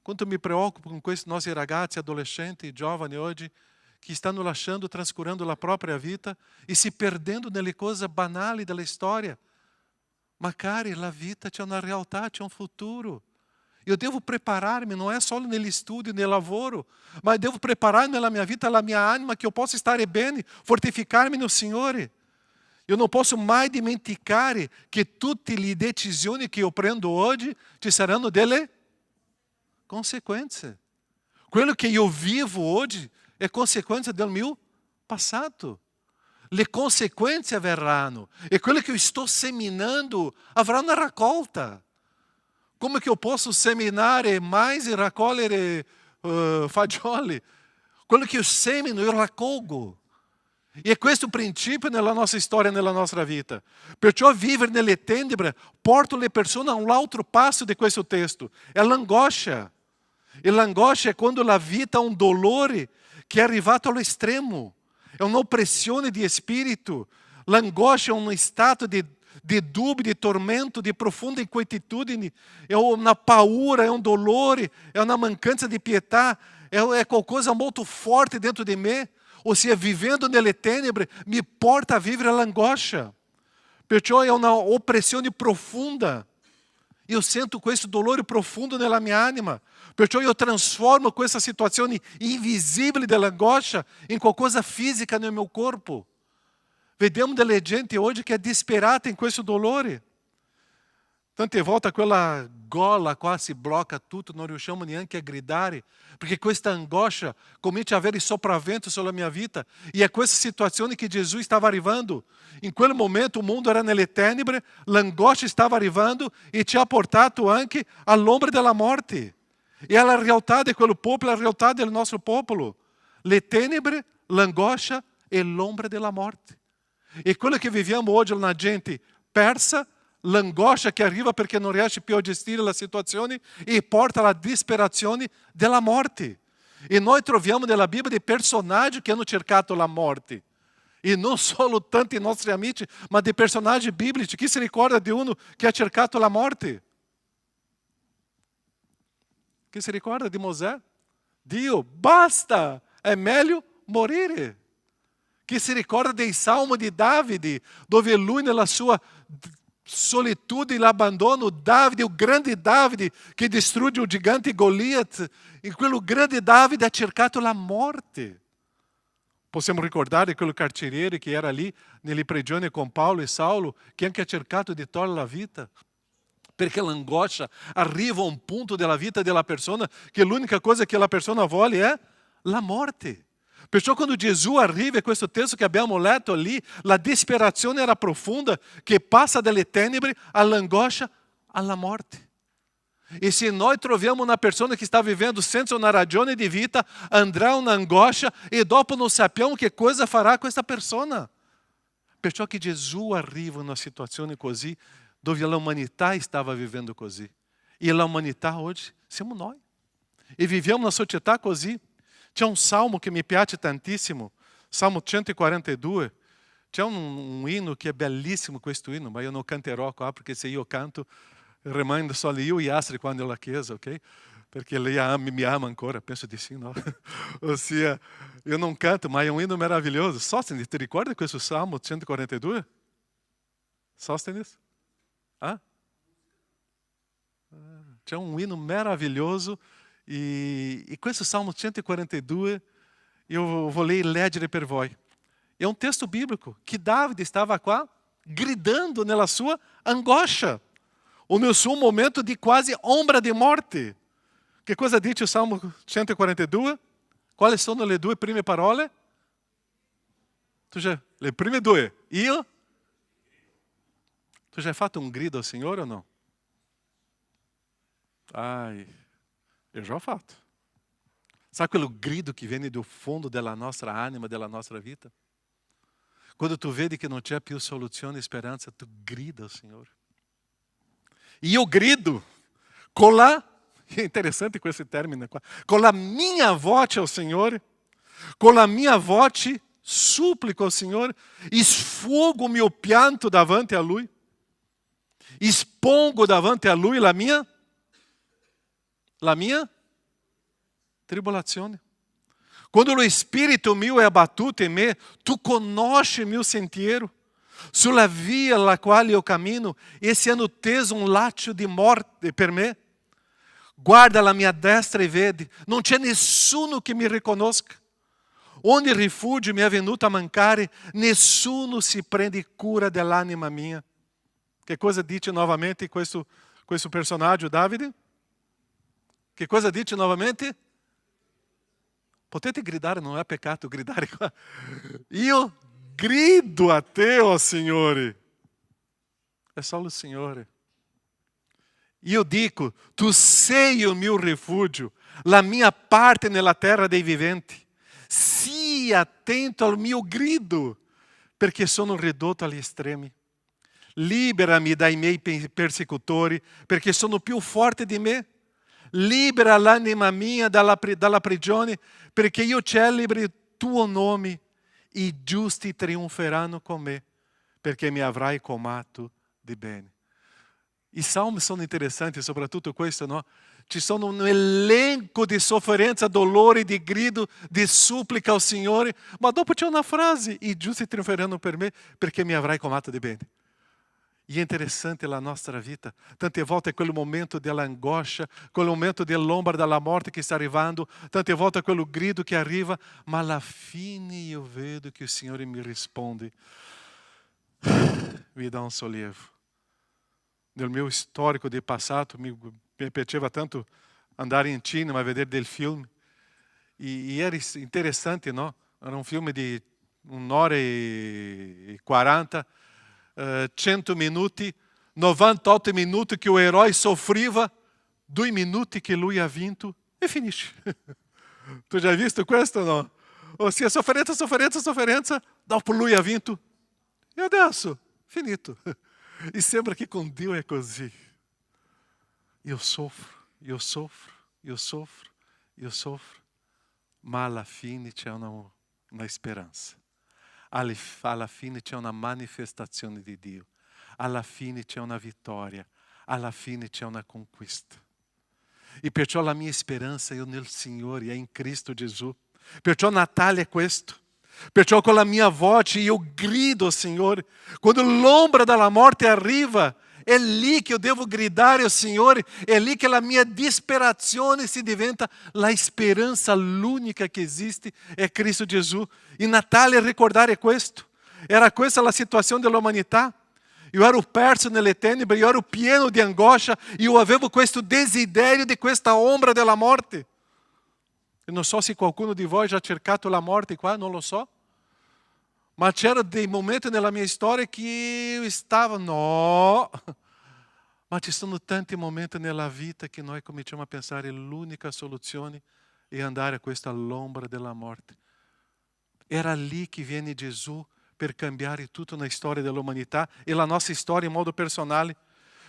Quanto mi preoccupo con questi nostri ragazzi, adolescenti, giovani oggi, che stanno lasciando, trascurando la propria vita e si perdendo nelle cose banali della storia. Ma cari, la vita c'è una realtà, c'è un futuro. Eu devo preparar-me, não é só no estudo, no lavoro, mas devo preparar-me na minha vida, na minha anima, que eu possa estar bem, fortificar-me no Senhor. Eu não posso mais dimenticar que tutte le decisioni che io prendo oggi ci saranno delle conseguenze. Quello che io vivo oggi è conseguenza del mio passato. Le conseguenze verranno e quello che io sto seminando avrà una raccolta. Como que eu posso seminare mais e raccogliere fagioli? Quello che io semino, io raccolgo. E questo è il principio nella nostra storia, nella nostra vita. Perciò vivere nelle tenebre porta le persone a un altro passo di questo testo. È l'angoscia. E l'angoscia è quando la vita ha un dolore che è arrivato all'estremo. È un'oppressione di spirito. L'angoscia è uno stato di dúvida, de tormento, de profunda inquietudine, é uma paura, é um dolore, é uma mancança de pietà, é qualcosa muito forte dentro de mim. Ou seja, vivendo nelle tenebre, me porta a vivere l'angoscia. Perciò é uma opressione profunda. Eu sinto questo dolore profundo nella mia anima. Perciò io transformo questa situazione invisibile dell'angoscia in qualcosa fisica nel mio corpo. Vediamo delle gente oggi che è disperata in questo dolore. Tante volte quella gola quasi blocca tutto, non riusciamo neanche a gridare, perché questa angoscia comincia a avere sopravvento sulla mia vita. E è questa situazione che Gesù stava arrivando. In quel momento il mondo era nelle tenebre, l'angoscia stava arrivando e ci ha portato anche all'ombra della morte. E è la realtà di quel popolo, la realtà del nostro popolo. Le tenebre, l'angoscia e l'ombra della morte. E quello che viviamo oggi è una gente persa, l'angoscia che arriva perché non riesce più a gestire la situazione e porta alla disperazione della morte. E noi troviamo nella Bibbia dei personaggi che hanno cercato la morte. E non solo tanti nostri amici, ma dei personaggi biblici. Chi si ricorda di uno che ha cercato la morte? Chi si ricorda di Mosè? Dio, basta! È meglio morire. Che si ricorda dei salmo di Davide, dove lui nella sua solitude e l'abbandono, Davide, o grande Davide che distrugge o gigante Goliat, in quello grande Davide ha cercato la morte. Possiamo ricordare quello carceriere che era lì nelle prigioni con Paolo e Saulo, che anche ha cercato di togliere la vita. Perché l'angoscia arriva a un punto della vita della persona che l'unica cosa che la persona vuole è la morte. Perciò quando Gesù arriva, e questo testo che abbiamo letto lì, la disperazione era profonda, che passa dalle tenebre all'angoscia, alla morte. E se noi troviamo una persona che sta vivendo senza una ragione di vita, andrà un'angoscia e dopo non sappiamo che cosa farà questa persona. Perciò che Gesù arriva in una situazione così, dove l'umanità stava vivendo così. E l'umanità oggi siamo noi. E viviamo in una società così. C'è un salmo che mi piace tantissimo, Salmo 142. C'è un inno che è bellissimo questo inno, ma io non canterò qua, perché se io canto, rimango solo io e Astrid quando nella chiesa, ok? Perché lei mi ama ancora, penso di sì, no? Ossia, io non canto, ma è un inno meraviglioso. Sóstenes, ti ricordi questo Salmo 142? Sóstenes? Ah? C'è un inno meraviglioso e questo Salmo 142 io voglio leggere per voi. È un testo bíblico que Davide stava qua gridando nella sua angoscia, o nel suo momento di quasi ombra di morte. Che cosa dice il Salmo 142? Quali sono le due prime parole? Le prime due. Io? Tu já hai fatto un grido al Signore o no? Eu já ho fatto. Sabe quello grido che viene do fundo della nostra anima, della nostra vita? Quando tu vedi che non c'è più soluzione e speranza, tu grida al Signore. Io grido con la, è interessante questo termine qua, con la mia voce al Signore, con la mia voce supplico al Signore, sfogo il mio pianto davanti a Lui, espongo davanti a Lui la mia tribolazione. Quando lo spirito mio è abbattuto in me, tu conosci il mio sentiero. Sulla via alla quale io cammino, esse hanno teso un laccio di morte per me. Guarda la mia destra e vedi, non c'è nessuno che mi riconosca. Onde rifugio mi è venuto a mancare, nessuno si prende cura dell'anima mia. Che cosa dice novamente questo personaggio, Davide? Che cosa dice novamente? Potete gridare, non è peccato gridare qua. Io grido a te, ó Signore. È solo il Signore. Io dico, tu sei il mio rifugio, la mia parte nella terra dei viventi. Sii attento al mio grido, perché sono ridotto agli estremi. Liberami dai miei persecutori, perché sono più forti di me. Libera l'anima mia dalla prigione, perché io celebri il tuo nome. I giusti trionferanno con me, perché mi avrai colmato di bene. I salmi sono interessanti, soprattutto questo, no? Ci sono un elenco di sofferenza, dolore, di grido, di supplica al Signore, ma dopo c'è una frase, i giusti trionferanno per me, perché mi avrai colmato di bene. E è interessante la nostra vita. Tante volte è quel momento dell'angoscia, quel momento dell'ombra della morte che sta arrivando, tante volte è quello grido che arriva, ma alla fine io vedo che il Signore mi risponde. Mi dà un sollievo. Nel mio storico di passato mi piaceva tanto andare in cinema a vedere dei film. E era interessante, no? Era un film di 1 ora e 40, 100 minuti, 98 minuti che o eroe soffriva, 2 minuti che lui ha vinto e finisce. Tu já hai visto questo, no? Ossia, sofferenza, dopo lui ha vinto. E adesso, finito. E sembra che con Dio è così. Io soffro, ma alla fine c'è una speranza. Alla fine c'è una manifestazione di Dio. Alla fine c'è una vittoria. Alla fine c'è una conquista. E perciò la mia speranza è nel Signore, è in Cristo Gesù. Perciò Natale è questo. Perciò con la mia voce io grido, Signore. Quando l'ombra della morte arriva, è lì che io devo gridare al Signore. È lì che la mia disperazione si diventa la speranza l'unica che esiste, è Cristo Gesù. E Natale è ricordare questo. Era questa la situazione dell'umanità. Io ero perso nelle tenebre, io ero pieno di angoscia, io avevo questo desiderio di questa ombra della morte. Eu non so se qualcuno di voi ha già cercato la morte qua, non lo so. Ma c'erano dei momenti nella mia storia che io stavo, no. Ma ci sono tanti momenti nella vita che noi cominciamo a pensare l'unica soluzione è andare a questa l'ombra della morte. Era lì che viene Gesù per cambiare tutto na storia dell'umanità e la nostra storia in modo personale.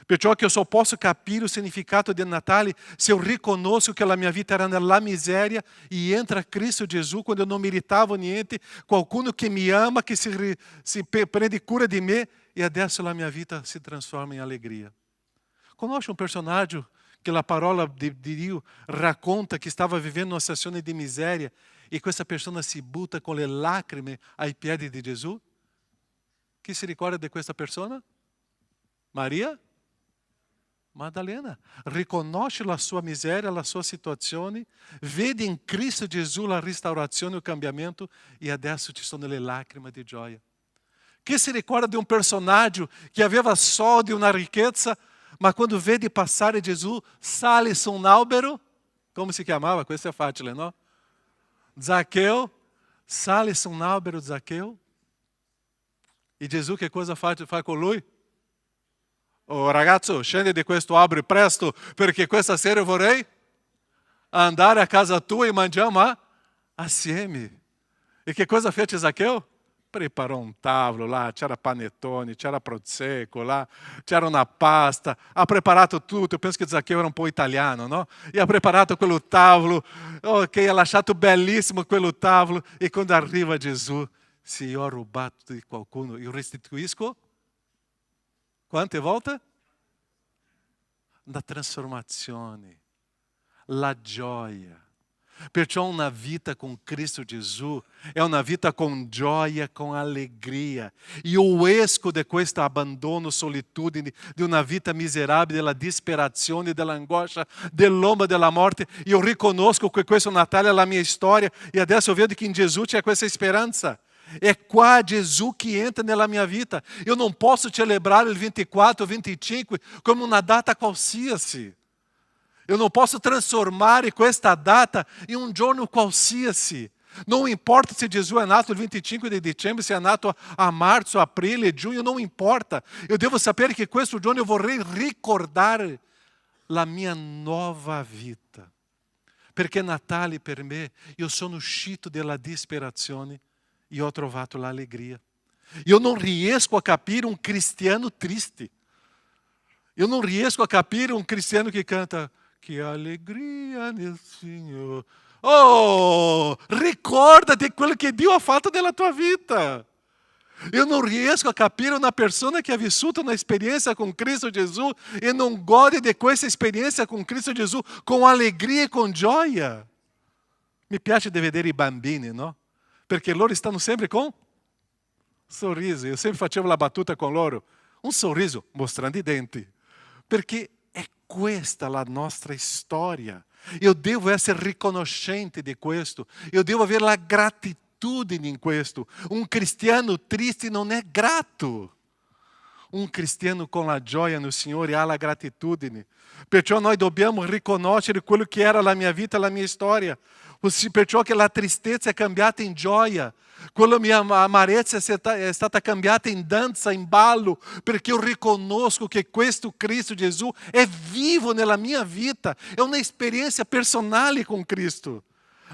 Perciò che io só posso capire il significato di Natale se io riconosco che la mia vita era nella miseria e entra Cristo Gesù quando eu non meritavo niente, qualcuno che mi ama, che si prende cura di me e adesso la mia vita si trasforma in allegria. Conosce un personaggio che la parola di Dio racconta che stava vivendo una situazione di miseria e questa persona si butta con le lacrime ai piedi di Gesù? Chi si ricorda di questa persona? Maria Maddalena. Riconosce la sua miseria, la sua situazione, vede in Cristo Gesù la restaurazione, il cambiamento e adesso ci sono le lacrime di gioia. Chi si ricorda di un personaggio che aveva soldi, una ricchezza, ma quando vede passare Gesù sale su un albero? Come si chiamava? Questo è facile, no? Zaqueu. Sale su un albero Zaqueu. E Gesù che cosa fa con lui? Oh, ragazzo, scendi di questo albero presto, perché questa sera vorrei andare a casa tua e mangiamo assieme. E che cosa fece Zaqueu? Preparou um tavolo lá, c'era panetone, c'era prosecco lá, c'era una pasta, ha preparato tutto. Eu penso che Zaqueu era un po' italiano, no? E ha preparato quello tavolo, ok, ha lasciato bellissimo quello tavolo. E quando arriva Gesù, se io ho rubato di qualcuno, io restituisco? Quante volte? La trasformazione, la gioia. Perciò una vita con Cristo Gesù è una vita con gioia, con allegria. Io esco da questo abbandono, solitudine, di una vita miserabile, della disperazione, dell'angoscia, dell'ombra della morte. Io riconosco che questo Natale è la mia storia e adesso vedo che in Gesù c'è questa speranza. É qua Gesù che entra nella mia vita. Eu não posso celebrar il 24, 25 come una data qualsiasi. Eu não posso trasformare questa data in un giorno qualsiasi. Não importa se Gesù è nato il 25 di dicembre, se è nato a marzo, aprile, giugno, non importa. Eu devo sapere che questo giorno eu vorrei ricordare la mia nuova vita. Perché Natale per me, io sono uscito dalla disperazione e ho trovato l'allegria. Eu non riesco a capire un cristiano triste. Eu non riesco a capire un cristiano che canta che allegria nel Signore. Oh, ricordati quello che Dio ha fatto nella tua vita. Eu non riesco a capire una persona che ha vissuto un'esperienza con Cristo Gesù e non gode di questa esperienza con Cristo Gesù con allegria e con gioia. Mi piace di vedere i bambini, no? Perché loro stanno sempre con sorriso. Eu sempre facevo la battuta con loro. Un sorriso mostrando i denti. Perché è questa la nostra storia. Eu devo essere riconoscente di questo. Eu devo avere la gratitudine in questo. Un cristiano triste non è grato. Un cristiano con la gioia no Signore ha la gratitudine. Perciò noi dobbiamo riconoscere quello che era la mia vita, la mia storia. Perciò che la tristezza è cambiata in gioia. Quella mia amarezza è stata cambiata in danza, in ballo, perché io riconosco che questo Cristo Gesù è vivo nella mia vita. È un'esperienza personale con Cristo.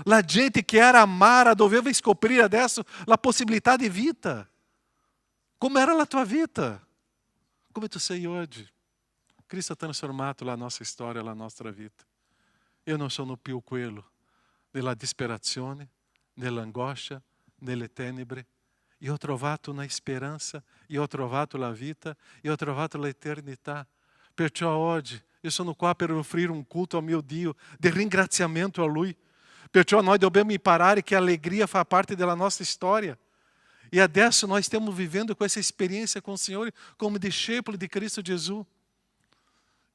La gente che era amara doveva scoprire adesso la possibilità di vita. Come era la tua vita? Come tu sei oggi? Cristo ha trasformato la nostra storia, la nostra vita. Io non sono più quello della disperazione, dell'angoscia, nelle tenebre. Io ho trovato una speranza, io ho trovato la vita, io ho trovato l'eternità. Perciò oggi io sono qua per offrire un culto ao mio Dio, di ringraziamento a Lui. Perciò noi dobbiamo imparare que a alegria fa parte della nostra história. E adesso nós estamos vivendo com essa experiência com o Senhor como discípulo de Cristo Jesus.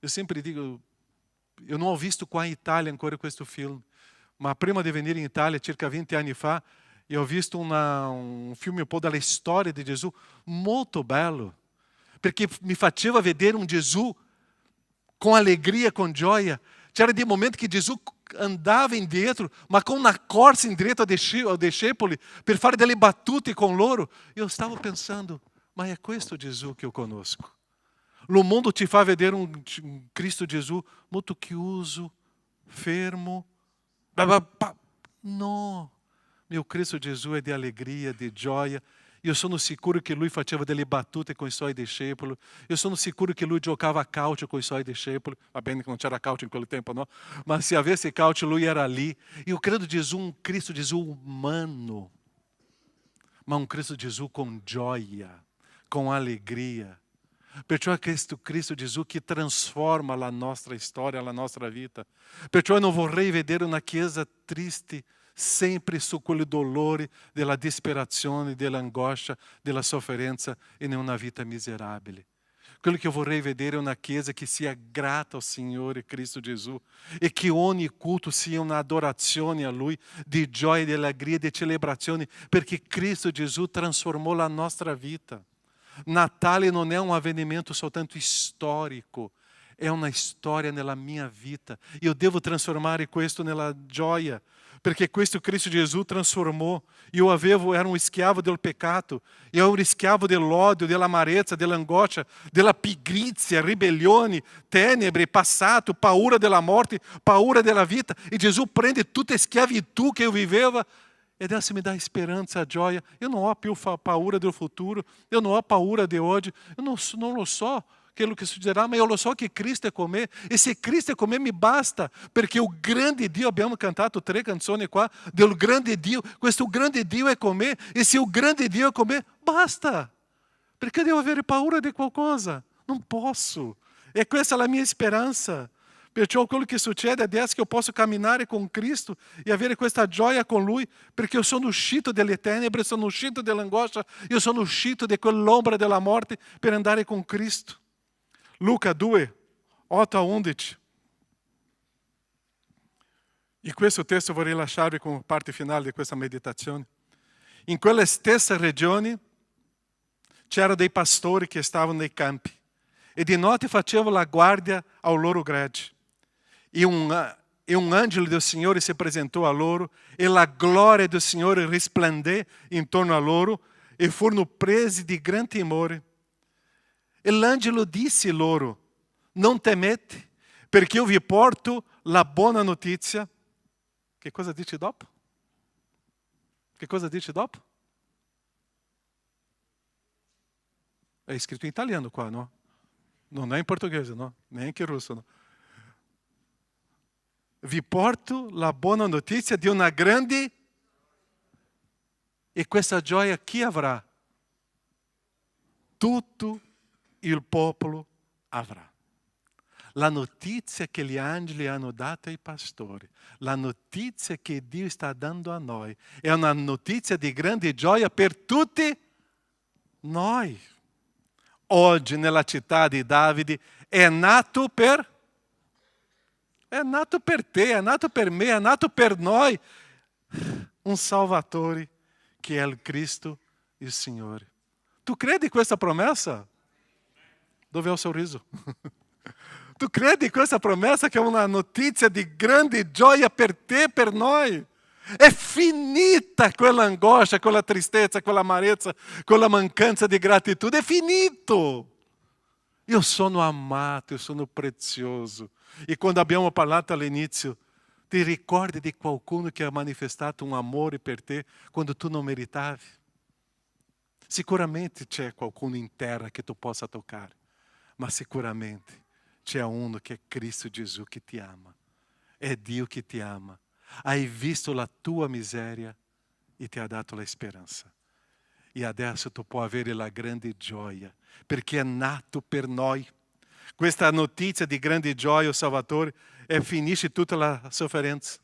Eu sempre digo, eu não ho visto qua in Italia ancora questo film, ma prima di venire in Italia, circa 20 anni fa, io ho visto un filme un po' dalla storia di Gesù, molto bello, perché mi faceva vedere un Gesù com alegria, com gioia. C'era dei momenti che Gesù andava indietro, ma com una corsa indietro ai discepoli per fare delle battute con loro. Io stavo pensando, ma è questo Gesù che io conosco. Lo mondo ti fa vedere un Cristo Gesù molto chiuso, fermo. No, meu Cristo Gesù è di alegria, di gioia. Io sono sicuro che Lui faceva delle battute con i Suoi discepoli. Io sono sicuro che Lui giocava a calcio con i Suoi discepoli. Va bene che non c'era calcio in quel tempo, no? Ma se avesse calcio, Lui era lì. Io credo Gesù, un Cristo Gesù umano, ma un Cristo Gesù con gioia, com alegria. Perciò è questo Cristo Gesù che trasforma la nostra storia, la nostra vita. Perciò io non vorrei vedere una chiesa triste, sempre su quel dolore della disperazione, dell'angoscia, della sofferenza e in una vita miserabile. Quello che io vorrei vedere è una chiesa che sia grata al Signore Cristo Gesù e che ogni culto sia un'adorazione a Lui di gioia, di allegria, di celebrazione, perché Cristo Gesù trasformou la nostra vita. Natale non è un avvenimento soltanto storico, è una storia nella mia vita. Io devo trasformare questo nella gioia, perché questo Cristo Gesù trasformou. Io ero un schiavo del peccato, io ero schiavo dell'odio, dell'amarezza, dell'angoscia, della pigrizia, ribellioni, tenebre, passato, paura della morte, paura della vita. E Gesù prende tutta a schiavitù che io vivevo e adesso mi dà speranza, gioia. Eu não ho più paura del futuro, eu não ho paura de hoje, eu não lo so aquilo que succederà, ma io lo so che Cristo è con me. E se Cristo è con me mi basta, perché il grande Dio, abbiamo cantato 3 canzoni qua, del grande Dio, questo grande Dio è con me, e se il grande Dio è con me, basta. Perché devo avere paura di qualcosa? Non posso. E questa è la mia speranza. Perciò quello che succede adesso è che io posso camminare con Cristo e avere questa gioia con Lui, perché io sono uscito dalle tenebre, sono uscito dall'angoscia, io sono uscito da quell'ombra della morte per andare con Cristo. Luca 2, 8-11. E questo testo vorrei lasciarvi come parte finale di questa meditazione. In quella stessa regione c'erano dei pastori che stavano nei campi e di notte facevano la guardia ao loro gregge. E un angelo del Signore si presentò a loro e la gloria del Signore risplendé intorno a loro e furono presi di gran timore. E l'angelo disse loro, non temete, perché io vi porto la buona notizia. Che cosa dice dopo? Che cosa dice dopo? È scritto in italiano qua, no? Non è in portoghese, no? Neanche in russo, no? Vi porto la buona notizia di una grande... E questa gioia chi avrà? Tutto il popolo avrà. La notizia che gli angeli hanno dato ai pastori, la notizia che Dio sta dando a noi, è una notizia di grande gioia per tutti noi. Oggi nella città di Davide è nato per te, è nato per me, è nato per noi un Salvatore che è il Cristo, il Signore. Tu credi in questa promessa? Dove è il sorriso? Tu credi in questa promessa che è una notizia di grande gioia per te e per noi? È finita quella angoscia, quella tristezza, quella amarezza, quella mancanza di gratitudine. È finito. Io sono amato, io sono prezioso. E quando abbiamo parlato all'inizio, ti ricordi di qualcuno che ha manifestato un amore per te quando tu non meritavi? Sicuramente c'è qualcuno in terra che tu possa toccare, ma sicuramente c'è uno che è Cristo Gesù che ti ama. È Dio che ti ama. Hai visto la tua miseria e ti ha dato la speranza. E adesso tu puoi avere la grande gioia, perché è nato per noi. Questa notizia di grande gioia, o Salvatore, finisce tutta la sofferenza.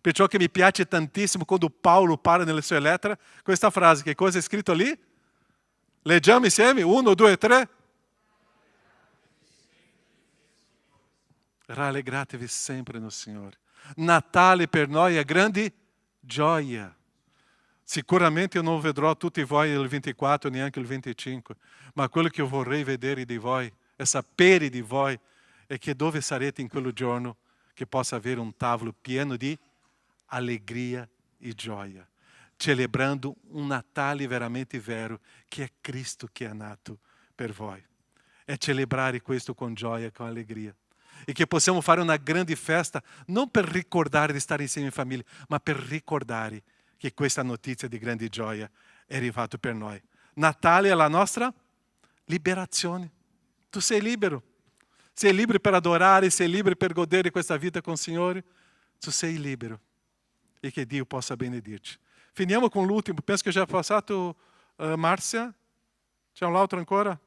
Perciò che mi piace tantissimo quando Paolo parla nella sua lettera, questa frase, che cosa è scritto lì? Leggiamo insieme, 1, 2, 3. Rallegratevi sempre no Signore. Natale per noi è grande gioia. Sicuramente io non vedrò tutti voi il 24, neanche il 25, ma quello che io vorrei vedere di voi, e sapere di voi, è che dove sarete in quel giorno, che possa avere un tavolo pieno di allegria e gioia, celebrando un Natale veramente vero, che è Cristo che è nato per voi. È celebrare questo con gioia, con allegria. E che possiamo fare una grande festa, non per ricordare di stare insieme in famiglia, ma per ricordare che questa notizia di grande gioia è arrivata per noi. Natale è la nostra liberazione. Tu sei libero. Sei libero per adorare, sei libero per godere questa vita con il Signore. Tu sei libero. E che Dio possa benedirci. Finiamo con l'ultimo. Penso che já passato Márcia. C'è un altro ancora?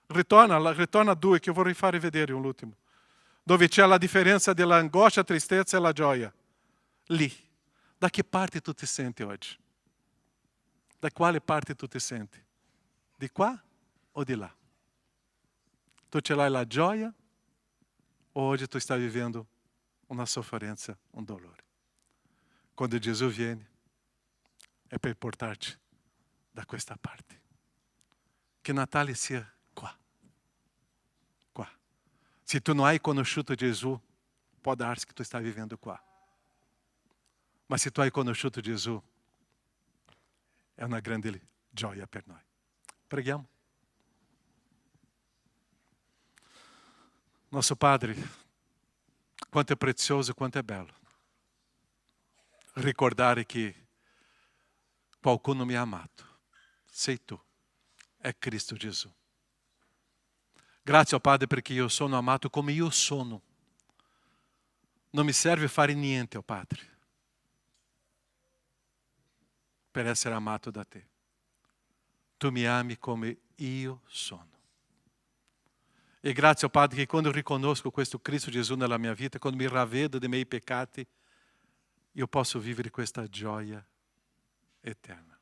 Ritorna a 2, che io vorrei fare vedere l'ultimo. Dove c'è la differenza dell'angoscia, tristezza e la gioia. Lì. Da che parte tu ti senti oggi? Da quale parte tu ti senti? Di qua o di là? Tu ce l'hai la gioia o oggi tu stai vivendo una sofferenza, un dolore? Quando Gesù viene è per portarci da questa parte. Che Natale sia qua. Qua. Se tu non hai conosciuto Gesù, può darsi che tu stai vivendo qua. Ma se tu hai conosciuto Gesù, è una grande gioia per noi. Preghiamo. Nosso Padre, quanto è prezioso, quanto è bello ricordare che qualcuno mi ha amato. Sei tu, è Cristo Gesù. Grazie, Padre, perché io sono amato come io sono. Non mi serve fare niente, Padre, per essere amato da te. Tu mi ami come io sono. E grazie, Padre, che quando riconosco questo Cristo Gesù nella mia vita, quando mi ravvedo dei miei peccati, io posso vivere questa gioia eterna.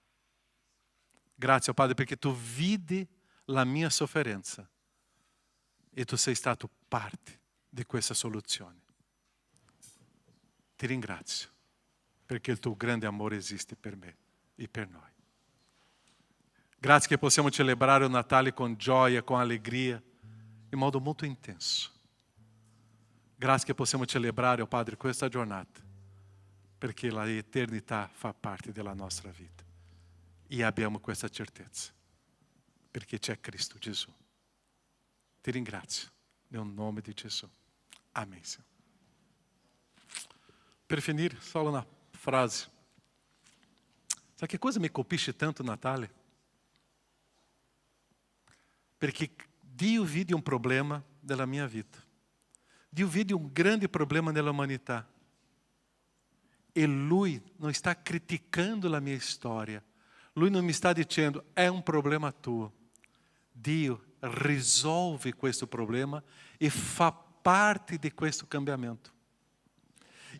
Grazie, Padre, perché tu vidi la mia sofferenza e tu sei stato parte di questa soluzione. Ti ringrazio perché il tuo grande amore esiste per me e per noi. Grazie che possiamo celebrare il Natale con gioia, con allegria, in modo molto intenso. Grazie che possiamo celebrare, oh Padre, questa giornata, perché l'eternità fa parte della nostra vita. E abbiamo questa certezza, perché c'è Cristo Gesù. Ti ringrazio, nel nome di Gesù. Amém, Senhor. Per finire, solo una frase. Sabe che cosa mi colpisce tanto o Natale? Perché Dio vide um problema nella mia vita. Dio vide um grande problema nella umanità. E Lui não está criticando a minha história. Lui não me está dizendo, é um problema tuo. Dio risolve questo problema e fa parte di questo cambiamento.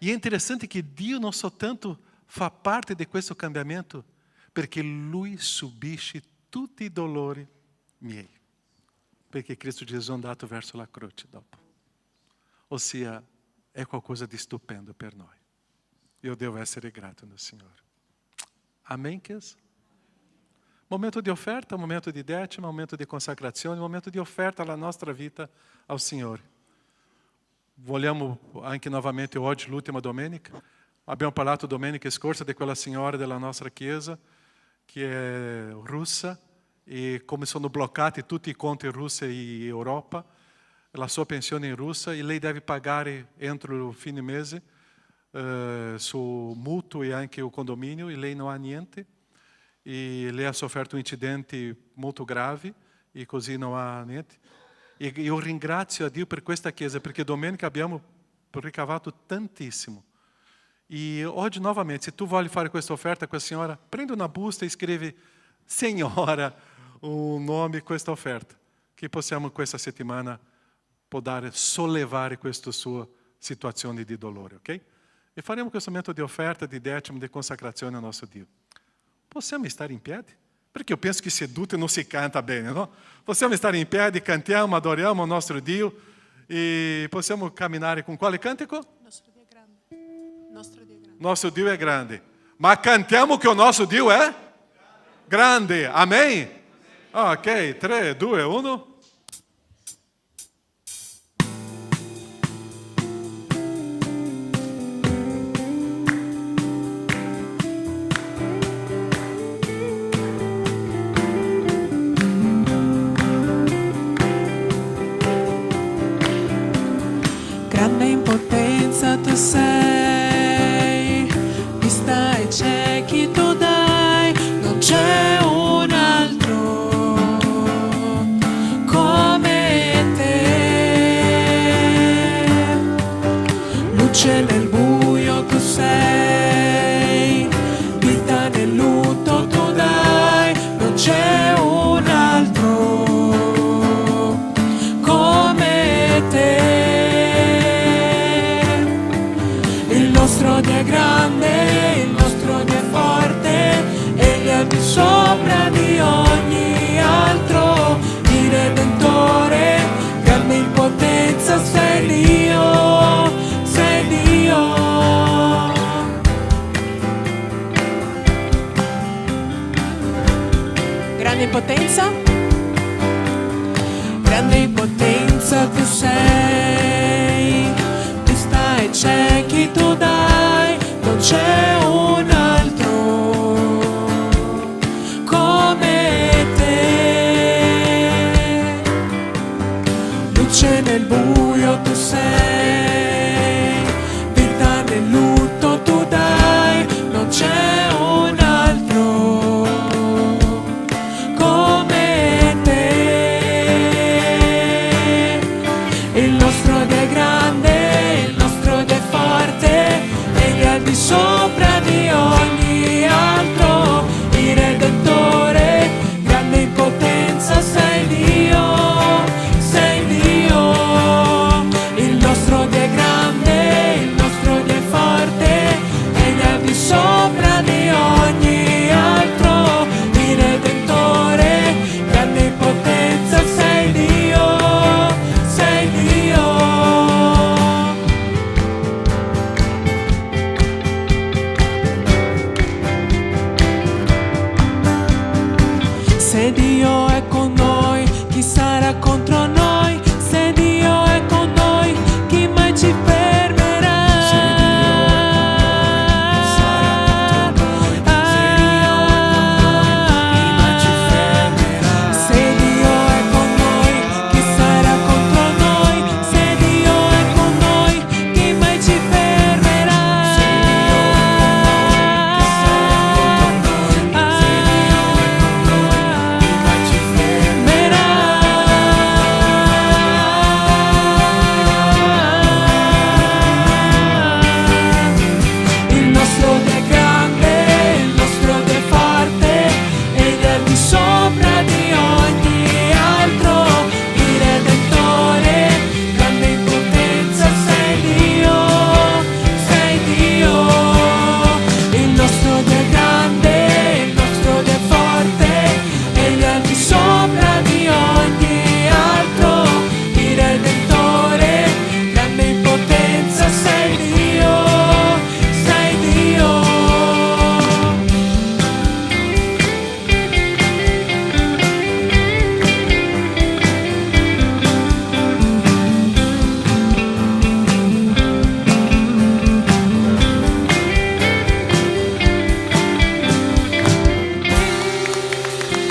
E é interessante que Dio não só tanto fa parte di questo cambiamento, perché Lui subisce tutti i dolori miei. Perché Cristo Gesù è andato verso la croce dopo. Ossia, è qualcosa di stupendo per noi. Io devo essere grato al Signore. Amém, chiesa? Momento di offerta, momento di decima, momento di consacrazione, momento di offerta alla nostra vita ao Signore. Vogliamo anche novamente oggi, l'ultima domenica. Abbiamo parlato domenica scorsa di quella signora della nostra chiesa che è russa e come sono bloccati tutti i conti russi in Europa, la sua pensione in Russia e lei deve pagare entro il fine mese su mutuo e anche il condominio e lei non ha niente e lei ha sofferto un incidente molto grave e così non ha niente. E io ringrazio a Dio per questa chiesa perché domenica abbiamo ricavato tantissimo. E oggi novamente, se tu vuoi fare questa offerta com a senhora, prende una busta e scrive Senhora, o nome questa offerta, che possiamo questa settimana poter sollevare questa sua situazioni di dolore, ok? E faremo questo momento di offerta, di decimo, di consacrazione al nostro Dio. Possiamo stare in piedi? Perché io penso che seduti non si canta bene, no? Possiamo stare in piedi, cantiamo, adoriamo il nostro Dio e possiamo camminare con quale cantico? Nostro Dio è grande. Nostro Dio è grande. Nostro Dio è grande. Ma cantiamo che il nostro Dio è grande. Amém? Ok, 3, 2, 1. Grande in potenza tu sei, vista e ciechi tu dai, non c'è un altro come te. Luce nel buio tu sei, vita nel lutto tu dai, non c'è un altro come te. Il nostro Dio è grande, il nostro Dio è forte, Egli è al di sopra di ogni altro, il Redentore, grande in potenza, sei Dio, sei Dio. Grande in potenza? Grande in potenza tu sei, tu stai ciechi tu dai, non c'è un altro come te. Luce nel buio tu sei, vita nel lutto tu dai, non c'è un altro come te. Il nostro Dio è grande, il nostro Dio è forte, Egli è al di sopra di ogni altro, il Redentore, grande in potenza, sei Dio, sei Dio. Il nostro Dio è grande, il nostro Dio è forte, Egli è al di sopra di ogni altro, il Redentore, grande in potenza, sei Dio, sei Dio. Se Dio è con noi, chi sarà contro noi? Se Dio è con noi, chi mai ci fermerà? Se Dio è con noi, chi sarà contro noi? Se Dio è con noi, chi mai ci fermerà? Se Dio è con noi, chi mai ci fermerà? Il nostro Dio è grande, il nostro Dio è forte, Egli è al di sopra di ogni altro, il Redentore, grande in potenza, sei Dio, sei Dio. Il nostro Dio è grande, il nostro Dio è forte, Egli è al di sopra di ogni altro, il Redentore, grande in potenza, sei Dio, sei Dio.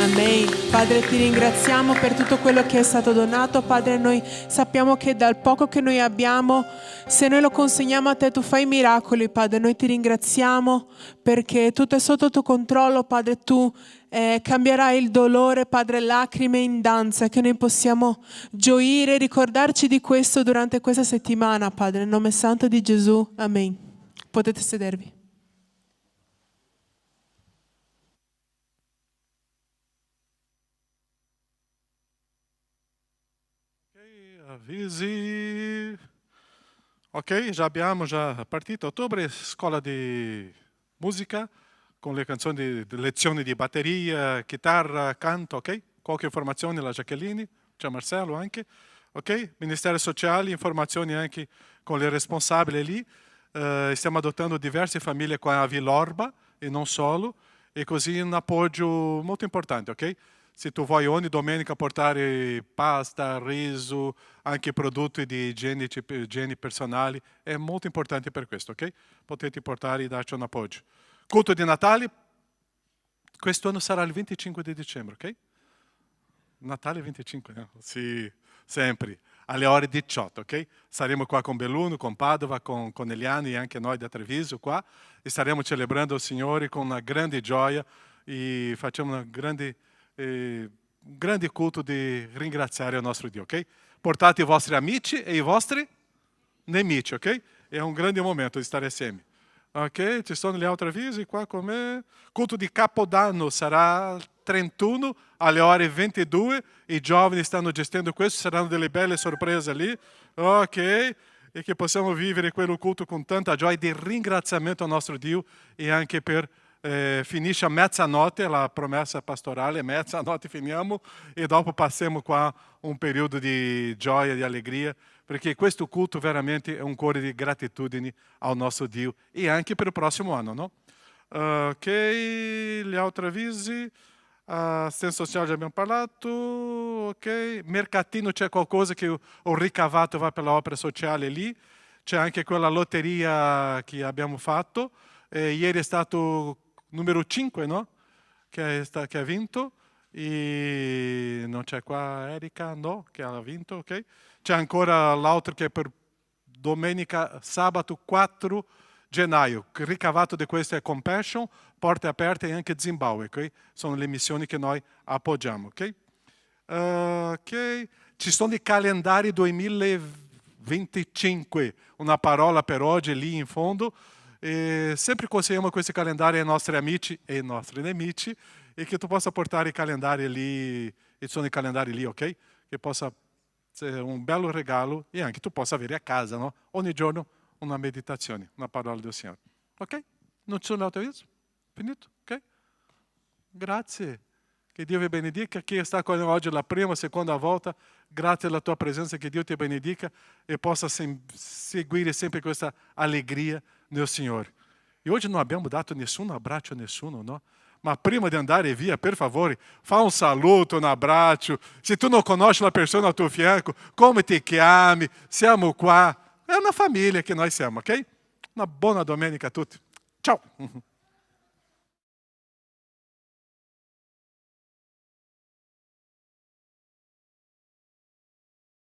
Amen. Padre, ti ringraziamo per tutto quello che è stato donato. Padre, noi sappiamo che dal poco che noi abbiamo, se noi lo consegniamo a te, tu fai miracoli, Padre. Noi ti ringraziamo perché tutto è sotto tuo controllo, Padre. Tu cambierai il dolore, Padre, lacrime in danza, che noi possiamo gioire e ricordarci di questo durante questa settimana, Padre. Nel nome santo di Gesù. Amen. Potete sedervi. Avvisi Ok, già abbiamo già partito a ottobre, scuola di musica, con le canzoni, lezioni di batteria, chitarra, canto, ok? Qualche informazione la Jacqueline, c'è Marcello anche, ok? Ministeri sociali, informazioni anche con le responsabili lì. Stiamo adottando diverse famiglie qua a Villorba e non solo, e così un appoggio molto importante, ok? Se tu vuoi ogni domenica portare pasta, riso, anche prodotti di igiene personali, è molto importante per questo, ok? Potete portare e darci un appoggio. Culto di Natale, questo anno sarà il 25 di dicembre, ok? Natale 25, no? Sì, sempre, alle ore 18, ok? Saremo qua con Belluno, con Padova, con Eliane e anche noi da Treviso qua, e staremo celebrando il Signore con una grande gioia e facciamo un grande culto di ringraziare il nostro Dio, ok? Portate i vostri amici e i vostri nemici, ok? È un grande momento di stare assieme. Ok, ci sono gli altri avvisi qua con me. Culto di Capodanno sarà il 31 alle ore 22. I giovani stanno gestendo questo, saranno delle belle sorprese lì. Ok, e che possiamo vivere quello culto con tanta gioia di ringraziamento al nostro Dio e anche per finisce a mezzanotte la promessa pastorale, a mezzanotte finiamo e dopo passiamo qua un periodo di gioia, di allegria, perché questo culto veramente è un cuore di gratitudine al nostro Dio e anche per il prossimo anno, no? Ok, gli altri avvisi, assistenza sociale già abbiamo parlato, ok, mercatino c'è qualcosa che ho ricavato va per l'opera sociale lì, c'è anche quella lotteria che abbiamo fatto, ieri è stato numero 5, no? Che ha vinto, e non c'è qua Erika, no? Che ha vinto, ok? C'è ancora l'altro che è per domenica, sabato 4 gennaio. Il ricavato di questo è Compassion, Porte Aperte e anche Zimbabwe, ok? Sono le missioni che noi appoggiamo, ok? Ok, ci sono i calendari 2025, una parola per oggi lì in fondo. E sempre consigliamo questi calendari ai nostri amici e ai nostri nemici e che tu possa portare i calendari lì, e sono i calendari lì, ok? Che possa essere un bello regalo e anche tu possa avere a casa, no? Ogni giorno una meditazione, una parola del Signore. Ok? Non ci sono altri avvisi? Finito? Ok? Grazie. Che Dio vi benedica. Chi sta con noi oggi la prima, seconda volta, grazie alla tua presenza, che Dio ti benedica e possa seguire sempre questa allegria nel Signore. E oggi non abbiamo dato nessun abbraccio a nessuno, no? Ma prima di andare via, per favore, fa un saluto, un abbraccio. Se tu non conosci la persona al tuo fianco, come ti chiami? Siamo qua. È una famiglia che noi siamo, ok? Una buona domenica a tutti. Ciao!